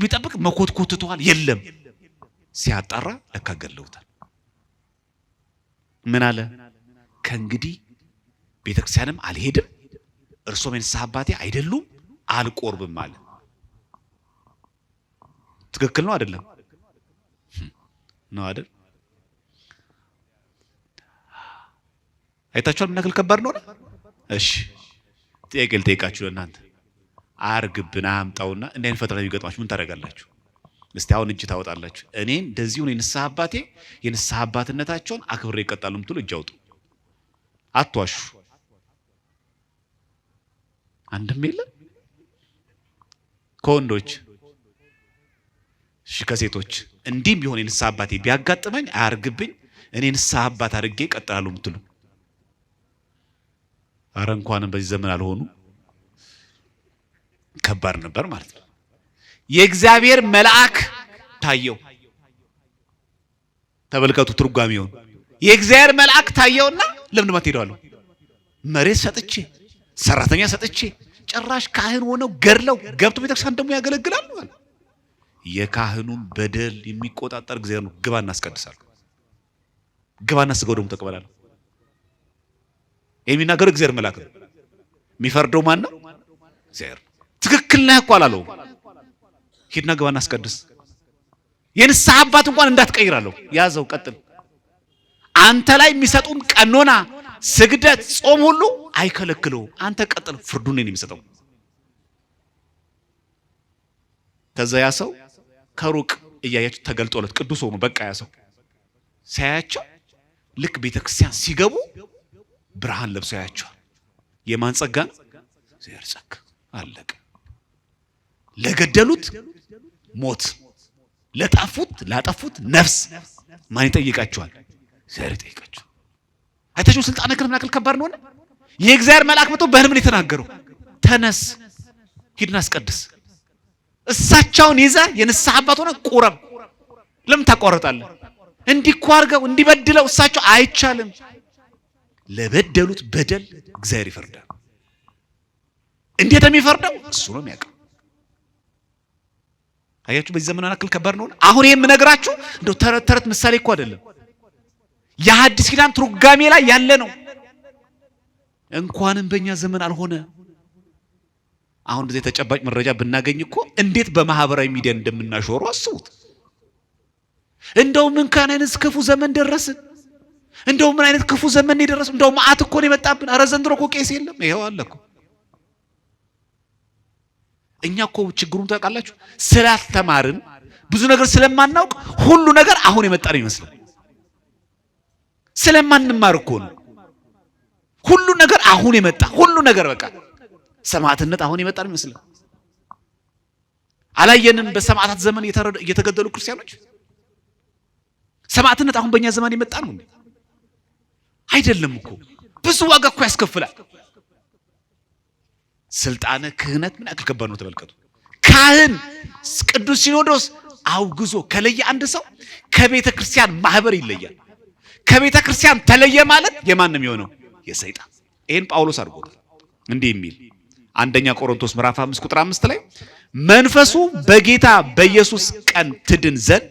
ቢጠብቅ መኮትኮትቷል፣ የለም። ሲያጣራ ለካ ገለውታል። ምን አለ? ከእንግዲህ ቤተክርስቲያንም አልሄድም፣ እርሶም የንስሐ አባቴ አይደሉም፣ አልቆርብም አለ። ትክክል ነው አይደለም? ነው አይደል? አይታችኋል? ምን ያክል ከባድ ነው። እሺ ጥያቄ ልጠይቃችሁ ለእናንተ። አርግብና አምጣውና እንደ አይነት ፈተና ቢገጥማችሁ ምን ታደርጋላችሁ? እስቲ አሁን እጅ ታወጣላችሁ። እኔ እንደዚህ ነው የንስሐ አባቴ የንስሐ አባትነታቸውን አክብሬ ይቀጣሉ ምትሉ እጅ አውጡ። አትዋሹ። አንድም የለም ከወንዶች እሺ ከሴቶች እንዲህም ቢሆን የንስሐ አባቴ ቢያጋጥመኝ አያርግብኝ እኔ ንስሐ አባት አድርጌ ይቀጣሉ ምትሉ። አረ እንኳንም በዚህ ዘመን አልሆኑ ከባድ ነበር ማለት ነው። የእግዚአብሔር መልአክ ታየው። ተመልከቱ ትርጓሜውን። የእግዚአብሔር መልአክ ታየውና ለምን ማትሄዳሉ? መሬት ሰጥቼ ሰራተኛ ሰጥቼ ጭራሽ ካህን ሆነው ገድለው ገብቶ ቤተክርስቲያን ደግሞ ያገለግላሉ ማለት። የካህኑን በደል የሚቆጣጠር እግዚአብሔር ነው። ግባና አስቀድሳለሁ፣ ግባና ስጋው ደግሞ ተቀበላለሁ የሚናገረው እግዚአብሔር መልአክ ነው። የሚፈርደው ማን ነው? እግዚአብሔር። ትክክል ነህ እኮ አላለው። ሂድና ግባና አስቀድስ። የንስሐ አባት እንኳን እንዳትቀይራለሁ፣ ያዘው፣ ቀጥል። አንተ ላይ የሚሰጡን ቀኖና፣ ስግደት፣ ጾም ሁሉ አይከለክለው። አንተ ቀጥል፣ ፍርዱን ነው የሚሰጠው። ከዛ ያ ሰው ከሩቅ እያያቸው ተገልጦለት ቅዱስ ሆኖ በቃ ያ ሰው ሳያቸው ልክ ቤተክርስቲያን ሲገቡ ብርሃን ለብሰው ያያቸዋል። የማን ጸጋ? እግዚአብሔር ጸጋ። አለቀ። ለገደሉት ሞት፣ ላጠፉት ነፍስ ማን ይጠይቃቸዋል? እግዚአብሔር ይጠይቃቸዋል። አይታችሁ ስልጣነ ክህነት ምን ያክል ከባድ ነው። የእግዚአብሔር መልአክ መጥቶ በህልም ነው የተናገረው። ተነስ ሂድና አስቀድስ። እሳቸውን ይዛ የንስሐ አባት ሆነ ቁረብ። ለምን ታቋርጣለህ? እንዲህ እኮ አድርገው እንዲበድለው እሳቸው አይቻልም። ለበደሉት በደል እግዚአብሔር ይፈርዳል። እንዴት የሚፈርደው እሱ ነው የሚያውቀው። አያችሁ በዚህ ዘመን አናክል ከባድ ነው። አሁን ይሄን የምነግራችሁ እንደው ተረት ተረት ምሳሌ እኮ አይደለም። የሐዲስ ኪዳን ትርጓሜ ላይ ያለ ነው። እንኳንም በእኛ ዘመን አልሆነ። አሁን እንደዚህ ተጨባጭ መረጃ ብናገኝ እኮ እንዴት በማህበራዊ ሚዲያ እንደምናሾሩ አስቡት። እንደው ምን ካነንስ ክፉ ዘመን ደረስን። እንደው ምን አይነት ክፉ ዘመን ደረስን። እንደው መዓት እኮ ነው የመጣብን። አረ ዘንድሮ እኮ ቄስ የለም። ይሄው አለ እኮ። እኛ እኮ ችግሩን ታውቃላችሁ፣ ስላልተማርን ብዙ ነገር ስለማናውቅ ሁሉ ነገር አሁን የመጣ ነው ይመስላል። ስለማንማር እኮ ነው ሁሉ ነገር አሁን የመጣ። ሁሉ ነገር በቃ ሰማዕትነት አሁን የመጣ ነው ይመስላል። አላየንም በሰማዕታት ዘመን እየተገደሉ ክርስቲያኖች? ሰማዕትነት አሁን በእኛ ዘመን የመጣ ነው አይደለም እኮ። ብዙ ዋጋ እኮ ያስከፍላል። ስልጣነ ክህነት ምን ያክል ከባድ ነው ተመልከቱ። ካህን ቅዱስ ሲኖዶስ አውግዞ ከለየ አንድ ሰው ከቤተ ክርስቲያን ማህበር ይለያል። ከቤተ ክርስቲያን ተለየ ማለት የማን ነው የሚሆነው? የሰይጣን። ይሄን ጳውሎስ አድርጎታል እንዲህ የሚል አንደኛ ቆሮንቶስ ምዕራፍ 5 ቁጥር 5 ላይ መንፈሱ በጌታ በኢየሱስ ቀን ትድን ዘንድ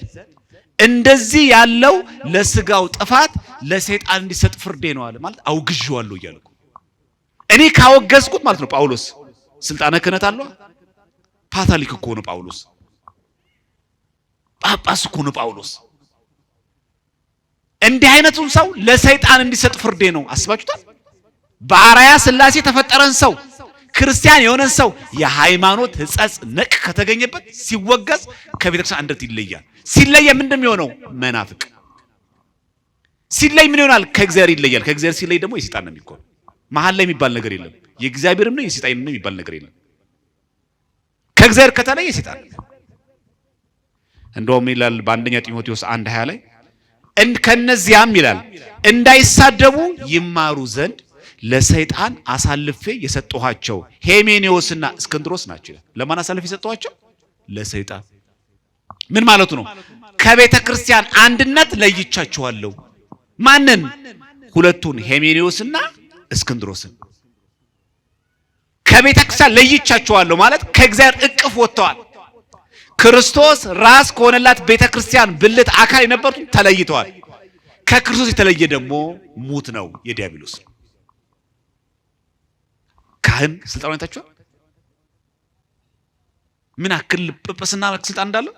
እንደዚህ ያለው ለስጋው ጥፋት ለሰይጣን እንዲሰጥ ፍርዴ ነው አለ። ማለት አውግዤዋለሁ እያለ እኔ ካወገዝኩት ማለት ነው። ጳውሎስ ስልጣነ ክህነት አለው። ፓትርያርክ እኮ ነው ጳውሎስ። ጳጳስ እኮ ነው ጳውሎስ። እንዲህ አይነቱን ሰው ለሰይጣን እንዲሰጥ ፍርዴ ነው። አስባችሁታል? በአርአያ ሥላሴ ተፈጠረን ሰው ክርስቲያን የሆነን ሰው የሃይማኖት ሕጸጽ ነቅ ከተገኘበት ሲወገዝ ከቤተክርስቲያን አንድነት ይለያል። ሲለየ ምንድነው የሚሆነው? መናፍቅ። ሲለይ ምን ይሆናል? ከእግዚአብሔር ይለያል። ከእግዚአብሔር ሲለይ ደግሞ የሰይጣን ነው የሚሆነው። መሃል ላይ የሚባል ነገር የለም። የእግዚአብሔርም ነው የሰይጣንም ነው የሚባል ነገር የለም። ከእግዚአብሔር ከተለየ የሰይጣን ነው። እንደውም ይላል በአንደኛ ጢሞቴዎስ 1:20 ላይ ከነዚያም ይላል እንዳይሳደቡ ይማሩ ዘንድ ለሰይጣን አሳልፌ የሰጠኋቸው ሄሜኔዎስና እስክንድሮስ ናቸው። ለማን አሳልፌ የሰጠኋቸው? ለሰይጣን። ምን ማለቱ ነው? ከቤተ ክርስቲያን አንድነት ለይቻቸዋለሁ። ማንን? ሁለቱን ሄሜኔዎስና እስክንድሮስን ከቤተ ክርስቲያን ለይቻቸዋለሁ ማለት ከእግዚአብሔር እቅፍ ወጥተዋል። ክርስቶስ ራስ ከሆነላት ቤተ ክርስቲያን ብልት አካል የነበሩት ተለይተዋል። ከክርስቶስ የተለየ ደግሞ ሙት ነው፣ የዲያብሎስ። ካህን ስልጣን አይታችኋል? ምን አክል ጵጵስና ስልጣን እንዳለው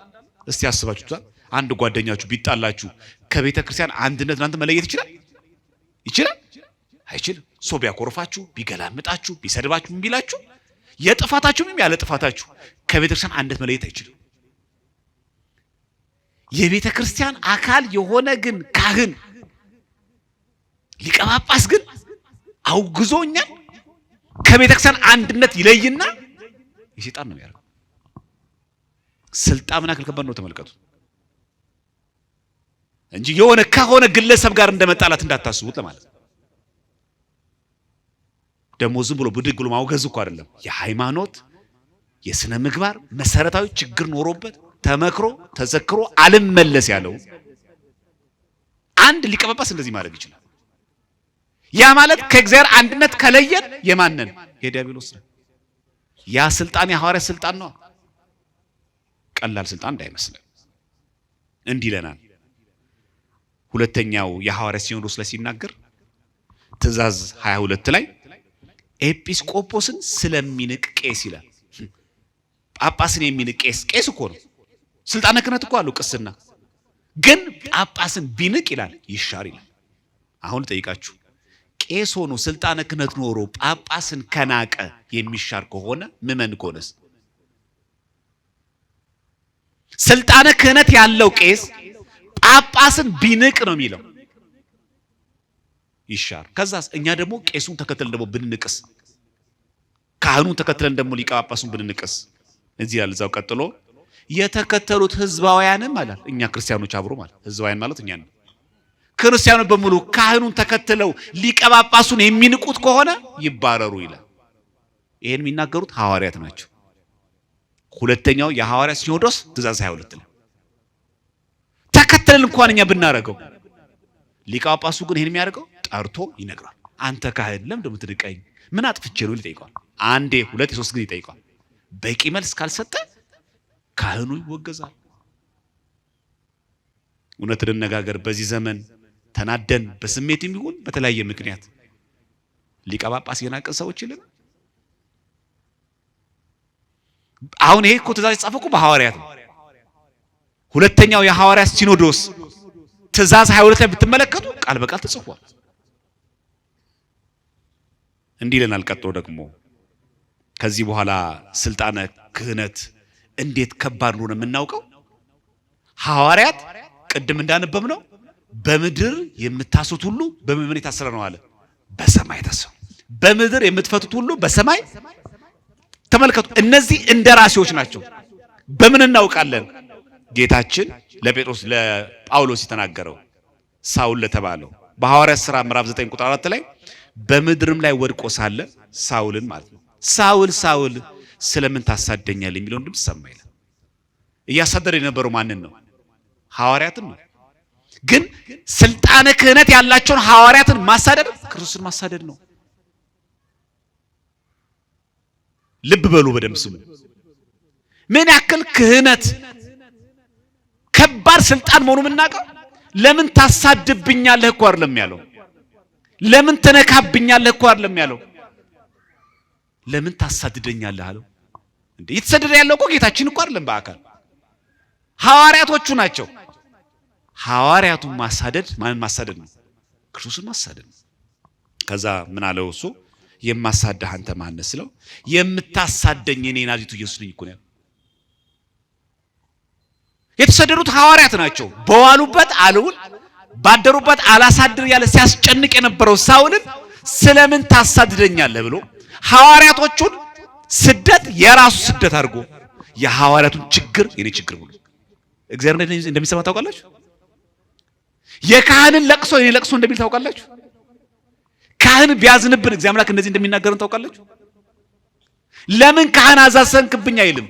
እስቲ ያስባችሁታል? አንድ ጓደኛችሁ ቢጣላችሁ ከቤተ ክርስቲያን አንድነት እናንተ መለየት ይችላል? ይችላል? አይችልም። ሰው ቢያኮርፋችሁ፣ ቢገላምጣችሁ፣ ቢሰድባችሁ፣ ቢላችሁ የጥፋታችሁም ያለ ጥፋታችሁ ከቤተ ክርስቲያን አንድነት መለየት አይችልም። የቤተ ክርስቲያን አካል የሆነ ግን ካህን ሊቀ ጳጳስ ግን አውግዞኛል ከቤተ ክርስቲያን አንድነት ይለይና የሰይጣን ነው ያለው። ስልጣን ምን ያክል ከባድ ነው ተመልከቱ። እንጂ የሆነ ከሆነ ግለሰብ ጋር እንደመጣላት እንዳታስቡት ለማለት ነው። ደግሞ ዝም ብሎ ብድግ ብሎ ማውገዝ እኮ አይደለም። የሃይማኖት የሥነ ምግባር መሰረታዊ ችግር ኖሮበት ተመክሮ ተዘክሮ አልመለስ ያለው አንድ ሊቀ ጳጳስ እንደዚህ ማድረግ ይችላል። ያ ማለት ከእግዚአብሔር አንድነት ከለየን የማንን? የዲያብሎስ ነው። ያ ስልጣን የሐዋርያ ስልጣን ነው። ቀላል ስልጣን እንዳይመስለን። እንዲህ ይለናል ሁለተኛው የሐዋርያ ሲኖዶስ ላይ ሲናገር ትእዛዝ 22 ላይ ኤጲስቆጶስን ስለሚንቅ ቄስ ይላል። ጳጳስን የሚንቅ ቄስ እኮ ነው። ስልጣነ ክህነት እኮ አለው ቅስና። ግን ጳጳስን ቢንቅ ይላል ይሻር ይላል። አሁን ጠይቃችሁ ቄስ ሆኖ ስልጣነ ክህነት ኖሮ ጳጳስን ከናቀ የሚሻር ከሆነ ምመን ከሆነስ? ስልጣነ ክህነት ያለው ቄስ ጳጳስን ቢንቅ ነው የሚለው ይሻር። ከዛስ እኛ ደግሞ ቄሱን ተከትለን ደግሞ ብንንቅስ፣ ካህኑን ተከትለን ደግሞ ሊቀ ጳጳሱን ብንንቅስ? እዚህ ያለ እዛው ቀጥሎ የተከተሉት ህዝባውያንም ማለት እኛ ክርስቲያኖች አብሮ ማለት ህዝባውያን ማለት እኛ ነው። ክርስቲያኖች በሙሉ ካህኑን ተከትለው ሊቀ ጳጳሱን የሚንቁት ከሆነ ይባረሩ ይላል። ይሄን የሚናገሩት ሐዋርያት ናቸው። ሁለተኛው የሐዋርያት ሲኖዶስ ትእዛዝ 22 ነው። ተከትለን እንኳን እኛ ብናረገው ሊቀ ጳጳሱ ግን ይሄን የሚያደርገው ጠርቶ ይነግራል። አንተ ካህን ለምን እንደምትንቀኝ ምን አጥፍቼ ነው ይጠይቀዋል። አንዴ ሁለት ሶስት ጊዜ ይጠይቀዋል። በቂ መልስ ካልሰጠ ካህኑ ይወገዛል። እውነት እንነጋገር፣ በዚህ ዘመን ተናደን በስሜትም ይሁን በተለያየ ምክንያት ሊቀ ጳጳስ የናቀን ሰዎች ይልን። አሁን ይሄ እኮ ትእዛዝ የተጻፈው በሐዋርያት ነው። ሁለተኛው የሐዋርያት ሲኖዶስ ትእዛዝ 22 ላይ ብትመለከቱ ቃል በቃል ተጽፏል። እንዲህ ይለናል። ቀጥሎ ደግሞ ከዚህ በኋላ ስልጣነ ክህነት እንዴት ከባድ ነው የምናውቀው። ሐዋርያት ቅድም እንዳነበብነው በምድር የምታስሩት ሁሉ በምን የታሰረ ነው አለ? በሰማይ ታሰረ። በምድር የምትፈቱት ሁሉ በሰማይ። ተመልከቱ፣ እነዚህ እንደራሴዎች ናቸው። በምን እናውቃለን? ጌታችን ለጴጥሮስ ለጳውሎስ የተናገረው ሳውል ለተባለው በሐዋርያት ሥራ ምዕራፍ 9 ቁጥር 4 ላይ በምድርም ላይ ወድቆ ሳለ ሳውልን ማለት ነው፣ ሳውል ሳውል ስለምን ታሳደኛለህ የሚለውን ድምፅ ሰማ ይላል። እያሳደደ የነበረው ማንን ነው? ሐዋርያትን ነው። ግን ስልጣነ ክህነት ያላቸውን ሐዋርያትን ማሳደድ ክርስቶስን ማሳደድ ነው። ልብ በሉ፣ በደም ስሙ። ምን ያክል ክህነት ከባድ ስልጣን መሆኑን የምናውቀው ለምን ታሳድብኛለህ እኮ አይደለም ያለው። ለምን ተነካብኛለህ እኮ አይደለም ያለው። ለምን ታሳድደኛለህ አለው። እንዴ የተሰደደ ያለው እኮ ጌታችን እኮ አይደለም በአካል ሐዋርያቶቹ ናቸው። ሐዋርያቱን ማሳደድ ማንን ማሳደድ ነው? ክርስቶስን ማሳደድ ነው። ከዛ ምን አለው እሱ? የማሳደህ አንተ ማን ነህ ስለው የምታሳደኝ እኔ ናዝሬቱ ኢየሱስ ነኝ እኮ ነው። የተሰደዱት ሐዋርያት ናቸው። በዋሉበት አልውል ባደሩበት አላሳድር ያለ ሲያስጨንቅ የነበረው ሳውልን ስለምን ታሳድደኛለህ ብሎ ሐዋርያቶቹን ስደት የራሱ ስደት አድርጎ የሐዋርያቱን ችግር የኔ ችግር ብሎ እግዚአብሔር እንደሚሰማ ታውቃላችሁ። የካህንን ለቅሶ የኔ ለቅሶ እንደሚል ታውቃላችሁ። ካህን ቢያዝንብን እግዚአብሔር አምላክ እንደዚህ እንደሚናገርን ታውቃላችሁ። ለምን ካህን አዛሰንክብኝ አይልም።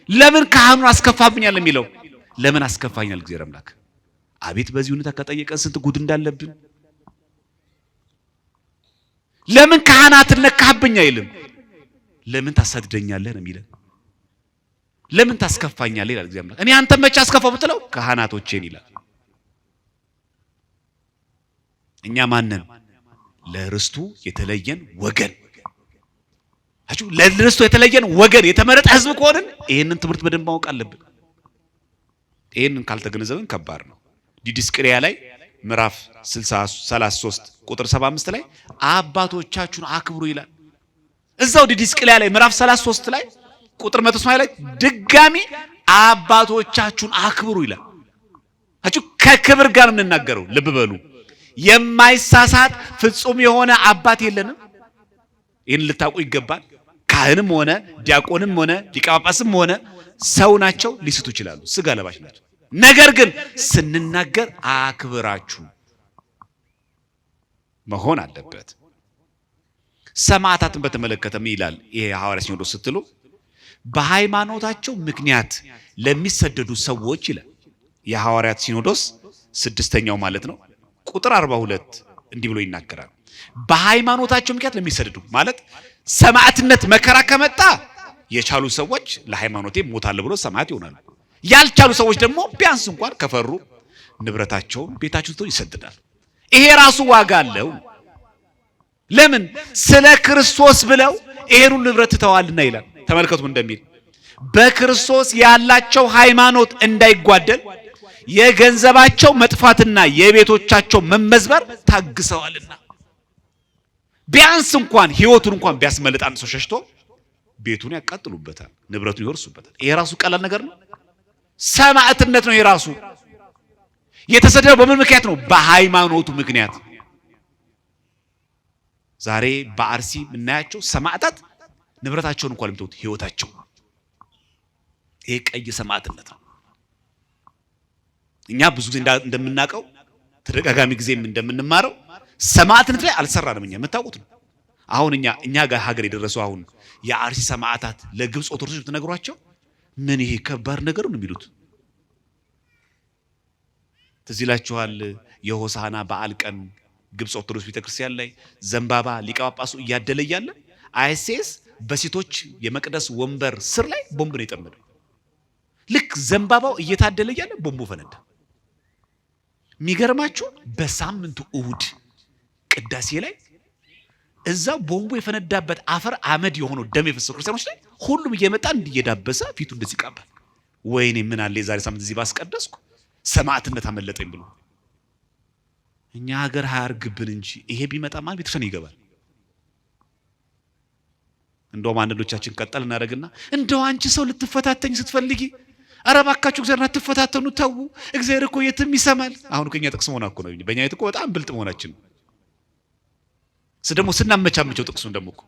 ለምን ካህኑን አስከፋብኛል የሚለው ለምን አስከፋኛል እግዚአብሔር አምላክ። አቤት በዚህ ሁኔታ ከጠየቀን ስንት ጉድ እንዳለብን። ለምን ካህናትን ነካህብኝ አይልም። ለምን ታሳድደኛለህ ነው የሚለው። ለምን ታስከፋኛለህ ይላል እግዚአብሔር አምላክ። እኔ አንተ መቼ አስከፋው ብትለው ካህናቶቼን ይላል። እኛ ማንን? ለርስቱ የተለየን ወገን። አቹ ለርስቱ የተለየን ወገን የተመረጠ ህዝብ ከሆነን ይሄንን ትምህርት በደንብ ማወቅ አለብን። ይሄንን ካልተገነዘብን ከባድ ነው። ዲድስቅልያ ላይ ምዕራፍ 33 ቁጥር 75 ላይ አባቶቻችሁን አክብሩ ይላል። እዛው ዲድስቅልያ ላይ ምዕራፍ 33 ላይ ቁጥር 180 ላይ ድጋሚ አባቶቻችሁን አክብሩ ይላል። አቹ ከክብር ጋር እንናገረው። ልብ በሉ፣ የማይሳሳት ፍጹም የሆነ አባት የለንም። ይህን ልታውቁ ይገባል። ካህንም ሆነ ዲያቆንም ሆነ ሊቀ ጳጳስም ሆነ ሰው ናቸው፣ ሊስቱ ይችላሉ፣ ስጋ ለባሽ ናቸው። ነገር ግን ስንናገር አክብራችሁ መሆን አለበት። ሰማዕታትን በተመለከተ ምን ይላል ይሄ ሐዋርያ ሲኖዶስ ስትሉ? በሃይማኖታቸው ምክንያት ለሚሰደዱ ሰዎች ይላል የሐዋርያት ሲኖዶስ ስድስተኛው ማለት ነው ቁጥር 42 እንዲህ ብሎ ይናገራል። በሃይማኖታቸው ምክንያት ለሚሰደዱ ማለት ሰማዕትነት መከራ ከመጣ የቻሉ ሰዎች ለሃይማኖቴ ሞታለሁ ብሎ ሰማዕት ይሆናሉ። ያልቻሉ ሰዎች ደግሞ ቢያንስ እንኳን ከፈሩ ንብረታቸውን ቤታቸውን ትተው ይሰደዳል። ይሄ ራሱ ዋጋ አለው። ለምን? ስለ ክርስቶስ ብለው ይሄን ሁሉ ንብረት ትተዋልና ይላል። ተመልከቱ እንደሚል በክርስቶስ ያላቸው ሃይማኖት እንዳይጓደል የገንዘባቸው መጥፋትና የቤቶቻቸው መመዝበር ታግሰዋልና ቢያንስ እንኳን ህይወቱን እንኳን ቢያስመልጥ አንድ ሰው ሸሽቶ ቤቱን ያቃጥሉበታል፣ ንብረቱን ይወርሱበታል። ይሄ ራሱ ቀላል ነገር ነው። ሰማዕትነት ነው። ይሄ ራሱ የተሰደደው በምን ምክንያት ነው? በሃይማኖቱ ምክንያት። ዛሬ በአርሲ የምናያቸው ሰማዕታት ንብረታቸውን እንኳን ለምተውት ህይወታቸው፣ ይሄ ቀይ ሰማዕትነት ነው። እኛ ብዙ ጊዜ እንደምናውቀው ተደጋጋሚ ጊዜም እንደምንማረው ሰማዕትነት ላይ አልሰራንም። እኛ የምታውቁት ነው። አሁን እኛ ጋር ሀገር የደረሰው አሁን የአርሲ ሰማዕታት ለግብፅ ኦርቶዶክስ ብትነግሯቸው ምን ይሄ ከባድ ነገር ነው የሚሉት። ትዝ ይላችኋል የሆሳና በዓል ቀን ግብፅ ኦርቶዶክስ ቤተክርስቲያን ላይ ዘንባባ ሊቀ ጳጳሱ እያደለ እያለ አይኤስኤስ በሴቶች የመቅደስ ወንበር ስር ላይ ቦምብ ነው የጠመደው። ልክ ዘንባባው እየታደለ እያለ ቦምቡ ፈነዳ። የሚገርማችሁ በሳምንቱ እሁድ ቅዳሴ ላይ እዛው ቦምቡ የፈነዳበት አፈር አመድ የሆነው ደም የፈሰሱ ክርስቲያኖች ላይ ሁሉም እየመጣ እንዲየዳበሰ ፊቱ እንደዚህ ይቃባል። ወይኔ ምን አለ የዛሬ ሳምንት እዚህ ባስቀደስኩ ሰማዕትነት አመለጠኝ ብሎ። እኛ ሀገር ሃያርግብን እንጂ ይሄ ቢመጣ ማለት ቤተክርስቲያን ይገባል። እንደውም አንዶቻችን ቀጠል እናደርግና እንደው አንቺ ሰው ልትፈታተኝ ስትፈልጊ ኧረ እባካችሁ እግዚአብሔርን አትፈታተኑ ተው፣ እግዚአብሔር እኮ የትም ይሰማል። አሁን እኮ እኛ ጥቅስ መሆን እኮ ነው። በእኛ ቤት እኮ በጣም ብልጥ መሆናችን ነው። ደግሞ ስናመቻመቸው ጥቅሱን ደግሞ እኮ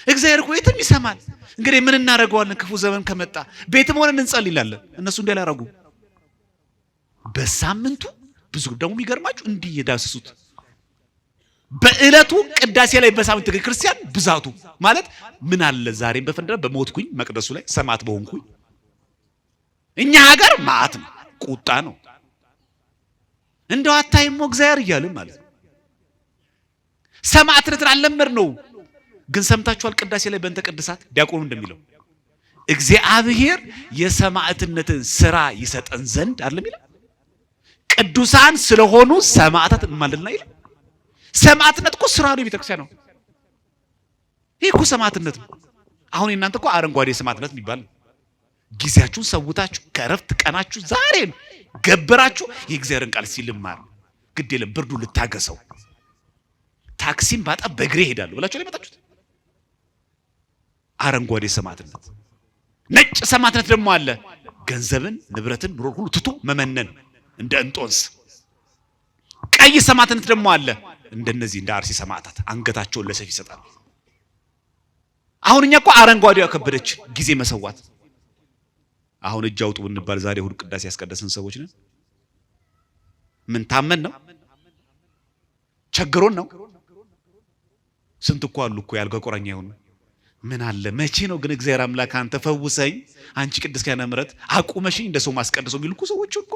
እግዚአብሔር እኮ የትም ይሰማል። እንግዲህ ምን እናደርገዋለን? ክፉ ዘመን ከመጣ ቤትም ሆነን እንጸልይላለን። እነሱ እንዲያላረጉ በሳምንቱ ብዙ ደግሞ የሚገርማችሁ እንዲህ የዳሰሱት በእለቱ ቅዳሴ ላይ በሳምንት ክርስቲያን ብዛቱ ማለት ምን አለ ዛሬም በፈንደረ በሞትኩኝ መቅደሱ ላይ ሰማዕት በሆንኩኝ። እኛ ሀገር ማዕት ነው፣ ቁጣ ነው። እንደው አታይሞ እግዚአብሔር እያልን ማለት ነው። ሰማዕትነትን አልለመድ ነው። ግን ሰምታችኋል? ቅዳሴ ላይ በእንተ ቅድሳት ዲያቆኑ እንደሚለው እግዚአብሔር የሰማዕትነትን ስራ ይሰጠን ዘንድ አይደለም ይላል። ቅዱሳን ስለሆኑ ሰማዕታት ማለትና ይላል። ሰማዕትነት እኮ ስራ ነው፣ ቤተክርስቲያን ነው። ይሄ እኮ ሰማዕትነት ነው። አሁን እናንተ እኮ አረንጓዴ ሰማዕትነት የሚባል ጊዜያችሁን ሰውታችሁ ከረፍት ቀናችሁ ዛሬ ገበራችሁ የእግዚአብሔርን ቃል ሲልማር ግድ የለም ብርዱ ልታገሰው ታክሲም ባጣ በእግሬ ሄዳለሁ ብላችሁ ላይ መጣችሁት። አረንጓዴ ሰማዕትነት። ነጭ ሰማዕትነት ደግሞ አለ። ገንዘብን ንብረትን ኑሮ ሁሉ ትቶ መመነን እንደ እንጦንስ። ቀይ ሰማዕትነት ደግሞ አለ። እንደነዚህ እንደ አርሲ ሰማዕታት አንገታቸውን ለሰይፍ ይሰጣሉ። አሁን እኛ እኮ አረንጓዴው ከበደች ጊዜ መሰዋት። አሁን እጅ አውጡ ብንባል ዛሬ እሑድ ቅዳሴ ያስቀደስን ሰዎች ነን። ምን ታመን ነው? ቸግሮን ነው? ስንት እኮ አሉ እኮ ያልጋ ቁራኛ ይሆኑ። ምን አለ መቼ ነው ግን እግዚአብሔር አምላክ አንተ ፈውሰኝ፣ አንቺ ቅድስት ኪዳነ ምሕረት አቁመሽኝ እንደ ሰው ማስቀደሰው የሚሉ እኮ ሰዎች እኮ